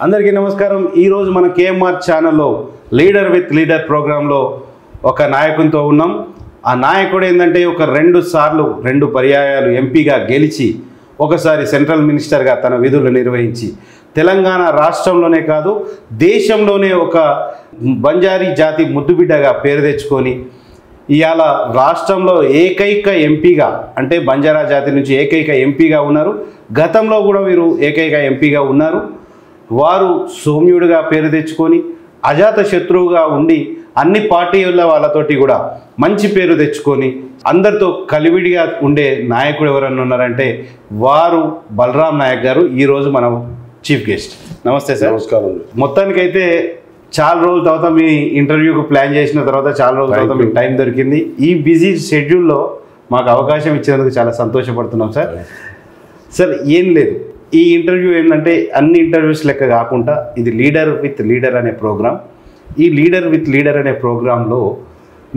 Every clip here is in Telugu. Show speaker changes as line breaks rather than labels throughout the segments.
అందరికీ నమస్కారం. ఈరోజు మన కేఎంఆర్ ఛానల్లో లీడర్ విత్ లీడర్ ప్రోగ్రాంలో ఒక నాయకునితో ఉన్నాం. ఆ నాయకుడు ఏంటంటే ఒక 2 పర్యాయాలు ఎంపీగా గెలిచి ఒకసారి సెంట్రల్ మినిస్టర్గా తన విధులు నిర్వహించి తెలంగాణ రాష్ట్రంలోనే కాదు దేశంలోనే ఒక బంజారీ జాతి ముద్దుబిడ్డగా పేరు తెచ్చుకొని ఇవాళ రాష్ట్రంలో ఏకైక ఎంపీగా అంటే బంజారా జాతి నుంచి ఏకైక ఎంపీగా ఉన్నారు. గతంలో కూడా వీరు ఏకైక ఎంపీగా ఉన్నారు. వారు సౌమ్యుడిగా పేరు తెచ్చుకొని అజాత శత్రువుగా ఉండి అన్ని పార్టీల వాళ్ళతోటి కూడా మంచి పేరు తెచ్చుకొని అందరితో కలివిడిగా ఉండే నాయకుడు ఎవరన్నా ఉన్నారంటే వారు బలరాం నాయక్ గారు. ఈరోజు మనం చీఫ్ గెస్ట్. నమస్తే సార్.
నమస్కారం.
మొత్తానికైతే చాలా రోజుల తర్వాత మీ ఇంటర్వ్యూకు ప్లాన్ చేసిన తర్వాత చాలా రోజుల తర్వాత మీకు టైం దొరికింది. ఈ బిజీ షెడ్యూల్లో మాకు అవకాశం ఇచ్చినందుకు చాలా సంతోషపడుతున్నాం సార్. సార్ ఏం లేదు, ఈ ఇంటర్వ్యూ ఏంటంటే అన్ని ఇంటర్వ్యూస్ లెక్క కాకుండా ఇది లీడర్ విత్ లీడర్ అనే ప్రోగ్రాం. ఈ లీడర్ విత్ లీడర్ అనే ప్రోగ్రాంలో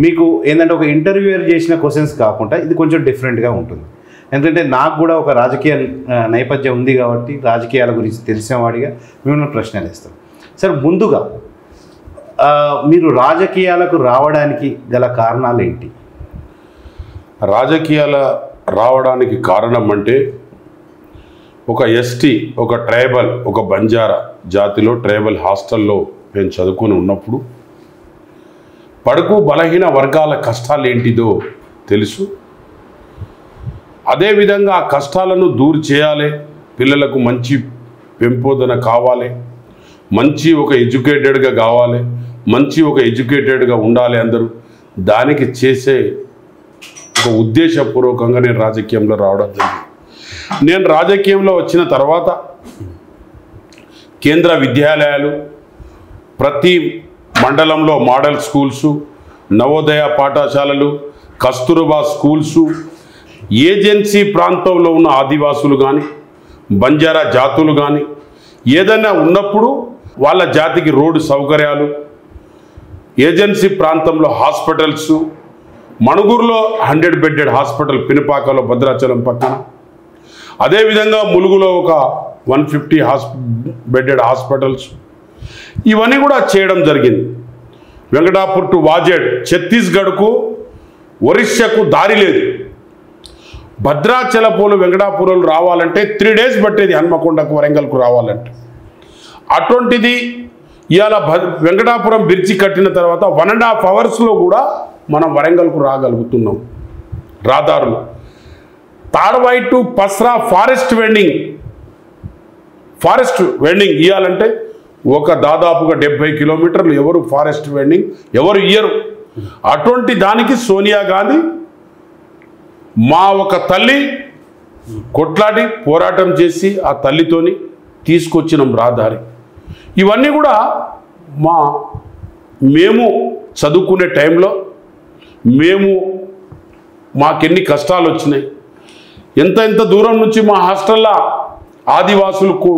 మీకు ఏంటంటే ఒక ఇంటర్వ్యూయర్ చేసిన క్వశ్చన్స్ కాకుండా ఇది కొంచెం డిఫరెంట్గా ఉంటుంది. ఎందుకంటే నాకు కూడా ఒక రాజకీయ నేపథ్యం ఉంది కాబట్టి రాజకీయాల గురించి తెలిసిన వాడిగా మిమ్మల్ని ప్రశ్నలు ఇస్తాం. సార్ ముందుగా మీరు రాజకీయాలకు రావడానికి గల కారణాలు ఏంటి?
రాజకీయాల రావడానికి కారణం అంటే ఒక ఎస్టీ, ఒక ట్రైబల్, ఒక బంజారా జాతిలో ట్రైబల్ హాస్టల్లో నేను చదువుకొని ఉన్నప్పుడు పడుకు బలహీన వర్గాల కష్టాలు ఏంటిదో తెలుసు. అదేవిధంగా ఆ కష్టాలను దూరం చేయాలి, పిల్లలకు మంచి పెంపొందన కావాలి, మంచి ఒక ఎడ్యుకేటెడ్గా కావాలి, మంచి ఒక ఎడ్యుకేటెడ్గా ఉండాలి అందరూ. దానికి చేసే ఒక ఉద్దేశపూర్వకంగా నేను రాజకీయంలో రావడం జరిగింది. నేను రాజకీయంలో వచ్చిన తర్వాత కేంద్ర విద్యాలయాలు, ప్రతి మండలంలో మోడల్ స్కూల్సు, నవోదయ పాఠశాలలు, కస్తూర్బా స్కూల్సు, ఏజెన్సీ ప్రాంతంలో ఉన్న ఆదివాసులు కానీ బంజారా జాతులు కానీ ఏదైనా ఉన్నప్పుడు వాళ్ళ జాతికి రోడ్డు సౌకర్యాలు, ఏజెన్సీ ప్రాంతంలో హాస్పిటల్స్, మణుగూరులో 100 బెడ్డెడ్ హాస్పిటల్, పినపాకలో భద్రాచలం పక్కన, అదేవిధంగా ములుగులో ఒక 150 బెడ్డెడ్ హాస్పిటల్స్, ఇవన్నీ కూడా చేయడం జరిగింది. వెంకటాపూర్ టు వాజేడ్, ఛత్తీస్గఢ్కు ఒరిస్సాకు దారి లేదు. భద్రాచలపోలు వెంకటాపురంలో రావాలంటే 3 డేస్ పట్టేది, హన్మకొండకు వరంగల్కు రావాలంటే. అటువంటిది ఇవాళ వెంకటాపురం బ్రిడ్జి కట్టిన తర్వాత 1.5 అవర్స్లో కూడా మనం వరంగల్కు రాగలుగుతున్నాం రహదారులు. తాడ్వాయి టు పస్రా ఫారెస్ట్ వెండింగ్ ఇవ్వాలంటే ఒక దాదాపుగా 70 కిలోమీటర్లు. ఎవరు ఫారెస్ట్ వెండింగ్ ఎవరు ఇయ్యరు. అటువంటి దానికి సోనియా గాంధీ మా ఒక తల్లి కొట్లాడి పోరాటం చేసి ఆ తల్లితోని తీసుకొచ్చినాం రహదారి. ఇవన్నీ కూడా మేము చదువుకునే టైంలో మాకెన్ని కష్టాలు వచ్చినాయి. ఎంత దూరం నుంచి మా హాస్టల్లో ఆదివాసులకు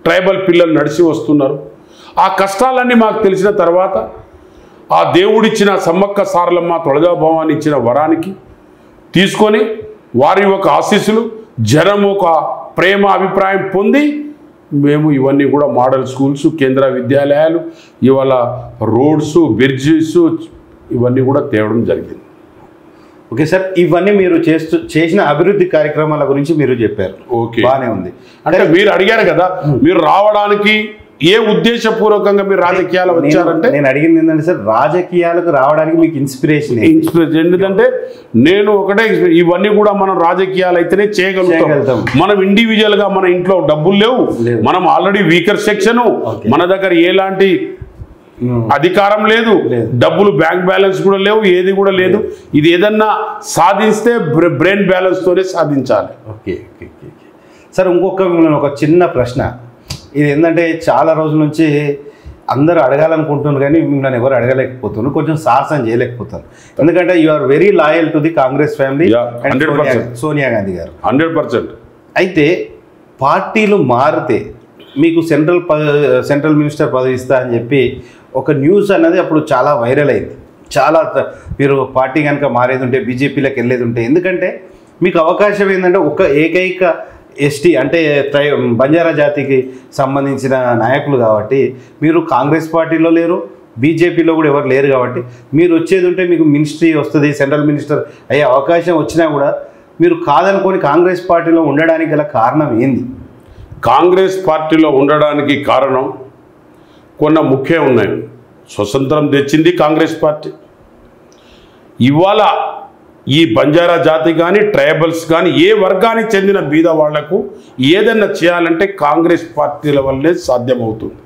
ట్రైబల్ పిల్లలు నడిచి వస్తున్నారు. ఆ కష్టాలన్నీ మాకు తెలిసిన తర్వాత ఆ దేవుడిచ్చిన సమ్మక్క సారలమ్మ తులజాభవాని ఇచ్చిన వరానికి తీసుకొని వారి ఒక ఆశీస్సులు, జనం ఒక ప్రేమ అభిప్రాయం పొంది మేము ఇవన్నీ కూడా మోడల్ స్కూల్స్, కేంద్ర విద్యాలయాలు, ఇవాళ రోడ్స్, బ్రిడ్జెస్ ఇవన్నీ కూడా తేవడం జరిగింది.
ఓకే సార్, ఇవన్నీ మీరు చేసిన అభివృద్ధి కార్యక్రమాల గురించి మీరు చెప్పారు.
ఓకే,
బాగానే ఉంది.
అంటే మీరు అడిగారు కదా మీరు రావడానికి ఏ ఉద్దేశపూర్వకంగా మీరు రాజకీయాలు వచ్చారంటే,
నేను అడిగింది ఏంటంటే సార్ రాజకీయాలకు రావడానికి మీకు ఇన్స్పిరేషన్
ఎందుకంటే నేను ఒకటే, ఇవన్నీ కూడా మనం రాజకీయాలు అయితేనే చేయగలుగుతాం. మనం ఇండివిజువల్ గా మన ఇంట్లో డబ్బులు లేవు, మనం ఆల్రెడీ వీకర్ సెక్షన్, మన దగ్గర ఎలాంటి అధికారం లేదు, డబ్బులు బ్యాంక్ బ్యాలెన్స్ కూడా లేవు, ఏది కూడా లేదు. ఇది ఏదన్నా సాధిస్తే బ్రెయిన్ బ్యాలెన్స్ తోనే సాధించాలి.
ఓకే ఓకే ఓకే సార్, ఒక చిన్న ప్రశ్న. ఇది ఏంటంటే చాలా రోజుల నుంచి అందరూ అడగాలనుకుంటున్నారు కానీ మిమ్మల్ని ఎవరు అడగలేకపోతున్నారు, కొంచెం సాహసం చేయలేకపోతారు. ఎందుకంటే you are very loyal to the Congress family and Sonia Gandhi garu
100%.
అయితే పార్టీలు మారితే మీకు సెంట్రల్ మినిస్టర్ పదవి ఇస్తా అని చెప్పి ఒక న్యూస్ అన్నది అప్పుడు చాలా వైరల్ అయింది. చాలా మీరు పార్టీ కనుక మారేది ఉంటే, బీజేపీలోకి వెళ్ళేది ఉంటే, ఎందుకంటే మీకు అవకాశం ఏంటంటే ఒక ఏకైక ఎస్టీ అంటే బంజారా జాతికి సంబంధించిన నాయకులు కాబట్టి మీరు కాంగ్రెస్ పార్టీలో లేరు, బీజేపీలో కూడా ఎవరు లేరు కాబట్టి మీరు వచ్చేది ఉంటే మీకు మినిస్ట్రీ వస్తుంది, సెంట్రల్ మినిస్టర్ అయ్యే అవకాశం వచ్చినా కూడా మీరు కాదనుకొని కాంగ్రెస్ పార్టీలో ఉండడానికి గల కారణం ఏంది?
కాంగ్రెస్ పార్టీలో ఉండడానికి కారణం కొన్ని ముఖ్యం ఉన్నాయి. స్వతంత్రం తెచ్చింది కాంగ్రెస్ పార్టీ. ఇవాళ ఈ బంజారా జాతి కానీ ట్రైబల్స్ కానీ ఏ వర్గానికి చెందిన బీద వాళ్లకు ఏదైనా చేయాలంటే కాంగ్రెస్ పార్టీల వల్లనే సాధ్యమవుతుంది.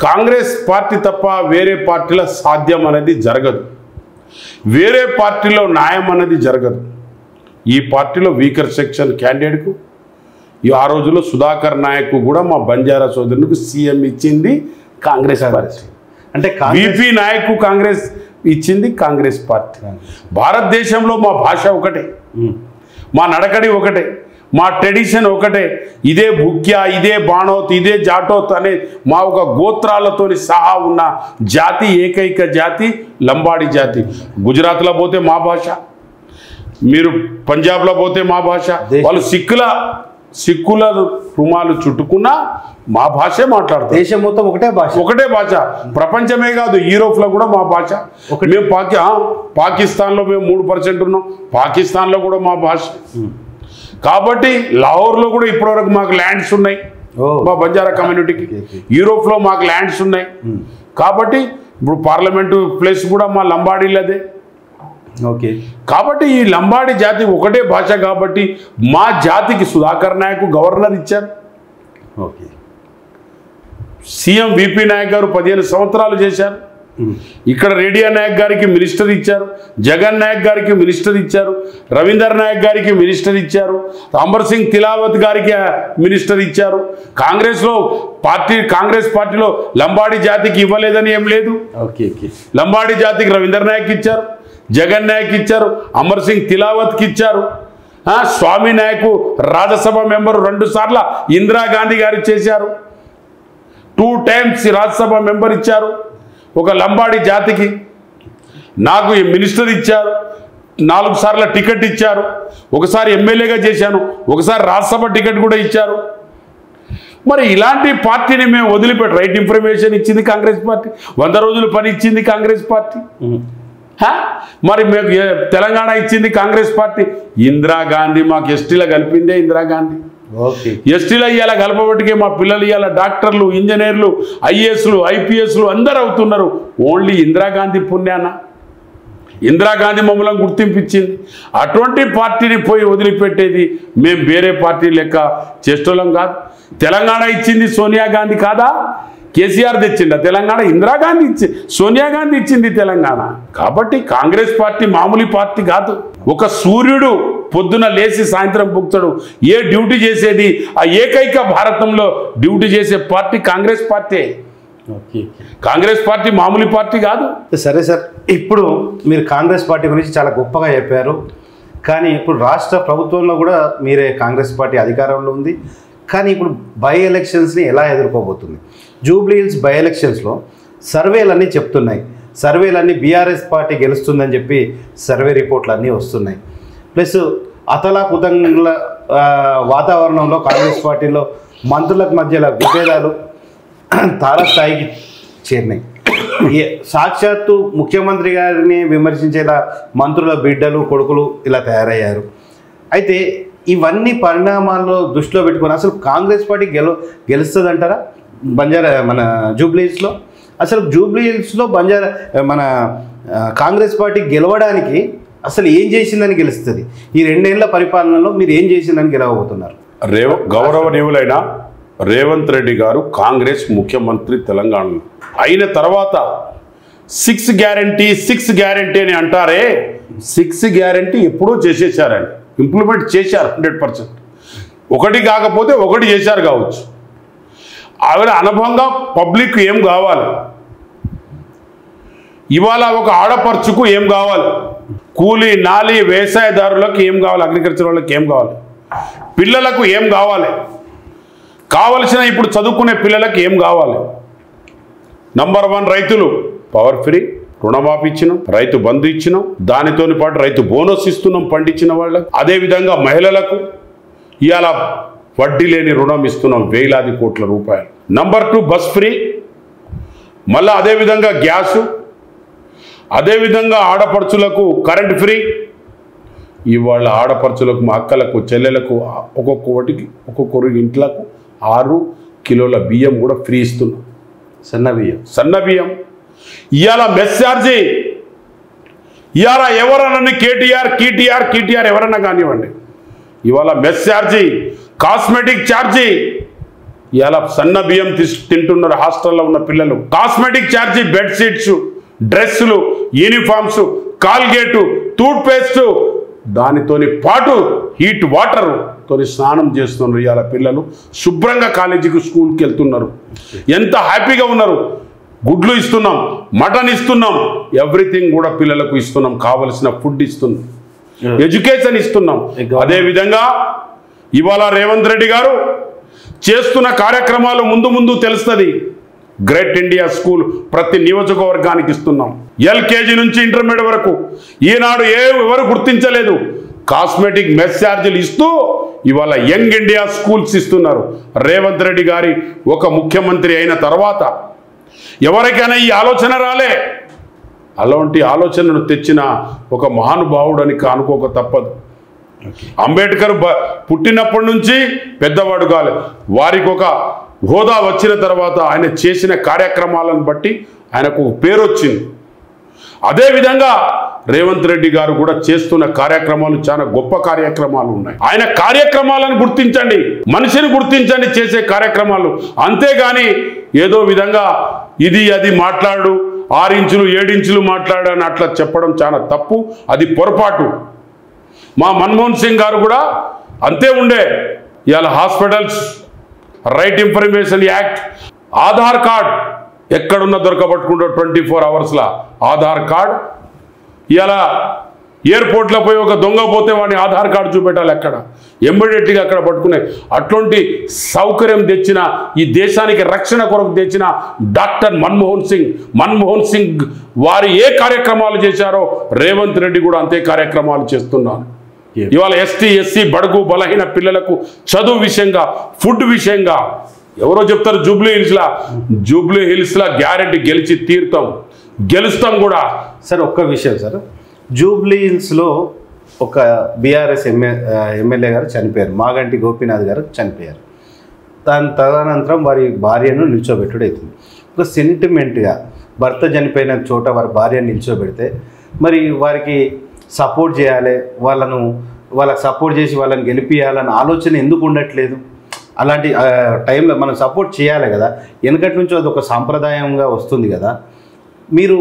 కాంగ్రెస్ పార్టీ తప్ప వేరే పార్టీల సాధ్యం అనేది జరగదు. వేరే పార్టీలో న్యాయం అనేది జరగదు. ఈ పార్టీలో వీకర్ సెక్షన్ క్యాండిడేట్కు ఆ రోజుల్లో సుధాకర్ నాయక్ కూడా మా బంజారా సోదరునికి సీఎం ఇచ్చింది కాంగ్రెస్ పార్టీ. అంటే బీపీ నాయక్ కాంగ్రెస్ ఇచ్చింది కాంగ్రెస్ పార్టీ. భారతదేశంలో మా భాష ఒకటే, మా నడకడి ఒకటే, మా ట్రెడిషన్ ఒకటే. ఇదే భుక్యా, ఇదే బాణోత్, ఇదే జాటోత్ అనే మా ఒక గోత్రాలతోని సహా ఉన్న జాతి, ఏకైక జాతి లంబాడి జాతి. గుజరాత్లో పోతే మా భాష, మీరు పంజాబ్లో పోతే మా భాష, వాళ్ళు సిక్కుల రుమాలు చుట్టుకున్నా మా భాషే మాట్లాడతారు.
దేశం మొత్తం ఒకటే భాష. ప్రపంచమే కాదు, యూరోప్లో కూడా మా భాష. మేము పాకిస్తాన్లో మేము 3% ఉన్నాం, పాకిస్తాన్లో కూడా మా భాష. కాబట్టి లాహోర్లో కూడా ఇప్పటివరకు మాకు ల్యాండ్స్ ఉన్నాయి మా బంజారా కమ్యూనిటీకి. యూరోప్లో మాకు ల్యాండ్స్ ఉన్నాయి. కాబట్టి ఇప్పుడు పార్లమెంటు ప్లేస్ కూడా మా లంబాడీలదే. ఓకే.
కాబట్టి ఈ లంబాడి జాతి ఒకటే భాష కాబట్టి మా జాతికి సుధాకర్ నాయక్ గవర్నర్ ఇచ్చారు.
ఓకే.
సీఎం విపి నాయక్ గారు 15 సంవత్సరాలు చేశారు. ఇక్కడ రేడియా నాయక్ గారికి మినిస్టర్ ఇచ్చారు, జగన్ నాయక్ గారికి మినిస్టర్ ఇచ్చారు, రవీందర్ నాయక్ గారికి మినిస్టర్ ఇచ్చారు, అమర్ సింగ్ తిలావత్ గారికి మినిస్టర్ ఇచ్చారు. కాంగ్రెస్ పార్టీలో లంబాడి జాతికి ఇవ్వలేదని ఏం లేదు. లంబాడి జాతికి రవీందర్ నాయక్ ఇచ్చారు, జగన్ నాయక్ ఇచ్చారు, అమర్ సింగ్ తిలావత్కి ఇచ్చారు. స్వామి నాయక్ రాజ్యసభ మెంబరు 2 సార్లు ఇందిరాగాంధీ గారు చేశారు. 2 times రాజ్యసభ మెంబర్ ఇచ్చారు ఒక లంబాడి జాతికి. నాకు మినిస్టర్ ఇచ్చారు, 4 సార్ల టికెట్ ఇచ్చారు, ఒకసారి ఎమ్మెల్యేగా చేశాను, ఒకసారి రాజ్యసభ టికెట్ కూడా ఇచ్చారు. మరి ఇలాంటి పార్టీని మేము వదిలిపెట్టి రైట్ ఇన్ఫర్మేషన్ ఇచ్చింది కాంగ్రెస్ పార్టీ, 100 రోజులు పని ఇచ్చింది కాంగ్రెస్ పార్టీ. మరి మేము తెలంగాణ ఇచ్చింది కాంగ్రెస్ పార్టీ. ఇందిరాగాంధీ మాకు ఎస్టీలో కలిపిందే ఇందిరాగాంధీ. ఎస్టీలో ఇవాళ కలపబట్టికే మా పిల్లలు ఇవాళ డాక్టర్లు, ఇంజనీర్లు, ఐఏఎస్లు, ఐపీఎస్లు అందరూ అవుతున్నారు. ఓన్లీ ఇందిరాగాంధీ పుణ్యాన. ఇందిరాగాంధీ మమ్మల్ని గుర్తింపించింది. అటువంటి పార్టీని పోయి వదిలిపెట్టేది మేము వేరే పార్టీ లెక్క చేష్టోళ్ళం కాదు. తెలంగాణ ఇచ్చింది సోనియా గాంధీ కాదా? కేసీఆర్ తెచ్చిండా తెలంగాణ? ఇందిరాగాంధీ సోనియా గాంధీ ఇచ్చింది తెలంగాణ. కాబట్టి కాంగ్రెస్ పార్టీ మామూలు పార్టీ కాదు. ఒక సూర్యుడు పొద్దున లేచి సాయంత్రం పుక్తాడు, ఏ డ్యూటీ చేసేది ఆ ఏకైక భారతంలో డ్యూటీ చేసే party Congress party. Congress party మామూలు పార్టీ కాదు.
సరే సార్, ఇప్పుడు మీరు కాంగ్రెస్ పార్టీ గురించి చాలా గొప్పగా చెప్పారు. కానీ ఇప్పుడు రాష్ట్ర ప్రభుత్వంలో కూడా మీరే కాంగ్రెస్ పార్టీ అధికారంలో ఉంది. కానీ ఇప్పుడు బై ఎలక్షన్స్ని ఎలా ఎదుర్కోబోతుంది? జూబ్లీ హిల్స్ బై ఎలక్షన్స్లో సర్వేలన్నీ చెప్తున్నాయి, సర్వేలన్నీ బీఆర్ఎస్ పార్టీ గెలుస్తుందని చెప్పి సర్వే రిపోర్ట్లు అన్నీ వస్తున్నాయి. ప్లస్ అతలాకుతంల వాతావరణంలో కాంగ్రెస్ పార్టీలో మంత్రులకు మధ్యలో విభేదాలు తారస్థాయికి చేరినాయి. సాక్షాత్తు ముఖ్యమంత్రి గారిని విమర్శించేలా మంత్రుల బిడ్డలు, కొడుకులు ఇలా తయారయ్యారు. అయితే ఇవన్నీ పరిణామాల్లో దృష్టిలో పెట్టుకొని అసలు కాంగ్రెస్ పార్టీ గెలుస్తుంది అంటారా మన జూబ్లీ హిల్స్లో? అసలు జూబ్లీ హిల్స్లో మన కాంగ్రెస్ పార్టీ గెలవడానికి అసలు ఏం చేసిందని గెలుస్తుంది? ఈ 2 ఏళ్ల పరిపాలనలో మీరు ఏం చేసిందని గెలవబోతున్నారు?
గౌరవనీయులైన రేవంత్ రెడ్డి గారు కాంగ్రెస్ ముఖ్యమంత్రి తెలంగాణలో అయిన తర్వాత 6 గ్యారంటీ అని అంటారే, 6 గ్యారంటీ ఎప్పుడూ చేసేసారండి, ఇంప్లిమెంట్ చేశారు 100%. ఒకటి కాకపోతే ఒకటి చేశారు కావచ్చు. ఆవిడ అనుభవంగా పబ్లిక్ ఏం కావాలి, ఇవాళ ఒక ఆడపడుచుకు ఏం కావాలి, కూలీ నాలి వ్యవసాయదారులకు ఏం కావాలి, అగ్రికల్చర్ వాళ్ళకి ఏం కావాలి, పిల్లలకు ఏం కావాలి, కావలసిన ఇప్పుడు చదువుకునే పిల్లలకు ఏం కావాలి. నంబర్ 1 రైతులు పవర్ ఫ్రీ రుణమాఫీ ఇచ్చినాం, రైతు బంధు ఇచ్చినాం, దానితో పాటు రైతు బోనస్ ఇస్తున్నాం పండించిన వాళ్ళకు. అదేవిధంగా మహిళలకు ఇవాళ వడ్డీ లేని రుణం ఇస్తున్నాం వేలాది కోట్ల రూపాయలు. నంబర్ 2 బస్ ఫ్రీ, మళ్ళీ అదేవిధంగా గ్యాసు, అదేవిధంగా ఆడపడుచులకు కరెంట్ ఫ్రీ. ఇవాళ ఆడపడుచులకు, మా అక్కలకు, చెల్లెలకు ఒక్కొక్కరికి ఇంట్లకు 6 కిలోల బియ్యం కూడా ఫ్రీ ఇస్తున్నాం. సన్న బియ్యం. ఇవాళ మెస్ ఛార్జీ, ఇవాళ ఎవరన్నా కేటీఆర్ ఎవరన్నా కానివ్వండి, ఇవాళ మెస్ ఛార్జీ, కాస్మెటిక్ ఛార్జీ. ఇవాళ సన్న బియ్యం తింటున్నారు హాస్టల్లో ఉన్న పిల్లలు. కాస్మెటిక్ ఛార్జీ, బెడ్షీట్స్, డ్రెస్సులు, యూనిఫామ్స్, కాల్గేటు, టూత్ పేస్ట్, దానితోని పాటు హీట్ వాటర్ తోని స్నానం చేస్తున్నారు. ఇవాళ పిల్లలు శుభ్రంగా కాలేజీకి, స్కూల్కి వెళ్తున్నారు. ఎంత హ్యాపీగా ఉన్నారు. గుడ్లు ఇస్తున్నాం, మటన్ ఇస్తున్నాం, ఎవ్రీథింగ్ కూడా పిల్లలకు ఇస్తున్నాం. కావలసిన ఫుడ్ ఇస్తున్నాం, ఎడ్యుకేషన్ ఇస్తున్నాం. అదేవిధంగా ఇవాళ రేవంత్ రెడ్డి గారు చేస్తున్న కార్యక్రమాలు ముందు తెలుస్తుంది. గ్రేట్ ఇండియా స్కూల్ ప్రతి నియోజకవర్గానికి ఇస్తున్నాం. ఎల్కేజీ నుంచి ఇంటర్మీడియట్ వరకు ఈనాడు ఎవరు గుర్తించలేదు. కాస్మెటిక్ మెస్ ఛార్జీలు ఇస్తూ ఇవాళ యంగ్ ఇండియా స్కూల్స్ ఇస్తున్నారు. రేవంత్ రెడ్డి గారి ఒక ముఖ్యమంత్రి అయిన తర్వాత ఎవరికైనా ఈ ఆలోచన రాలే. అలాంటి ఆలోచనను తెచ్చిన ఒక మహానుభావుడని అనుకోక తప్పదు. అంబేద్కర్ పుట్టినప్పటి నుంచి పెద్దవాడు కాలే, వారికి ఒక హోదా వచ్చిన తర్వాత ఆయన చేసిన కార్యక్రమాలను బట్టి ఆయనకు పేరు వచ్చింది. అదేవిధంగా రేవంత్ రెడ్డి గారు కూడా చేస్తున్న కార్యక్రమాలు చాలా గొప్ప కార్యక్రమాలు ఉన్నాయి. ఆయన కార్యక్రమాలను గుర్తించండి, మనిషిని గుర్తించండి చేసే కార్యక్రమాలు. అంతేగాని ఏదో విధంగా ఇది అది మాట్లాడు, 6 ఇంచులు 7 ఇంచులు మాట్లాడని అట్లా చెప్పడం చాలా తప్పు, అది పొరపాటు. మా మన్మోహన్ సింగ్ గారు కూడా అంతే ఉండే. ఇవాళ hospitals, right information act, Aadhaar card ఎక్కడున్నా దొరకబట్టుకుంటూ 24 అవర్స్లా ఆధార్ కార్డ్. ఇవాళ ఎయిర్పోర్ట్లో పోయి ఒక దొంగ పోతే వాడిని ఆధార్ కార్డు చూపెట్టాలి, అక్కడ ఇమ్మీడియట్గా అక్కడ పట్టుకునే అట్లాంటి సౌకర్యం తెచ్చిన, ఈ దేశానికి రక్షణ కొరకు తెచ్చిన డాక్టర్ మన్మోహన్ సింగ్ వారు ఏ కార్యక్రమాలు చేశారో రేవంత్ రెడ్డి కూడా అంతే కార్యక్రమాలు చేస్తున్నారు. ఇవాళ ఎస్టీ ఎస్సీ బడుగు బలహీన పిల్లలకు చదువు విషయంగా, ఫుడ్ విషయంగా ఎవరో చెప్తారు జూబ్లీ హిల్స్లా గ్యారెంటీ గెలిచి తీరుతాం, గెలుస్తాం కూడా.
సార్ ఒక్క విషయం సార్, జూబ్లీ హిల్స్లో ఒక బీఆర్ఎస్ ఎమ్మెల్యే గారు చనిపోయారు, మాగంటి గోపీనాథ్ గారు చనిపోయారు. తదనంతరం వారి భార్యను నిల్చోబెట్టుడు అవుతుంది. ఒక సెంటిమెంట్గా భర్త చనిపోయిన చోట వారి భార్యను నిల్చోబెడితే మరి వారికి సపోర్ట్ చేయాలి, వాళ్ళకి సపోర్ట్ చేసి వాళ్ళని గెలిపియాలన్న ఆలోచన ఎందుకు ఉండట్లేదు? అలాంటి టైంలో మనం సపోర్ట్ చేయాలి కదా, వెనకటి నుంచి అది ఒక సాంప్రదాయంగా వస్తుంది కదా. మీరు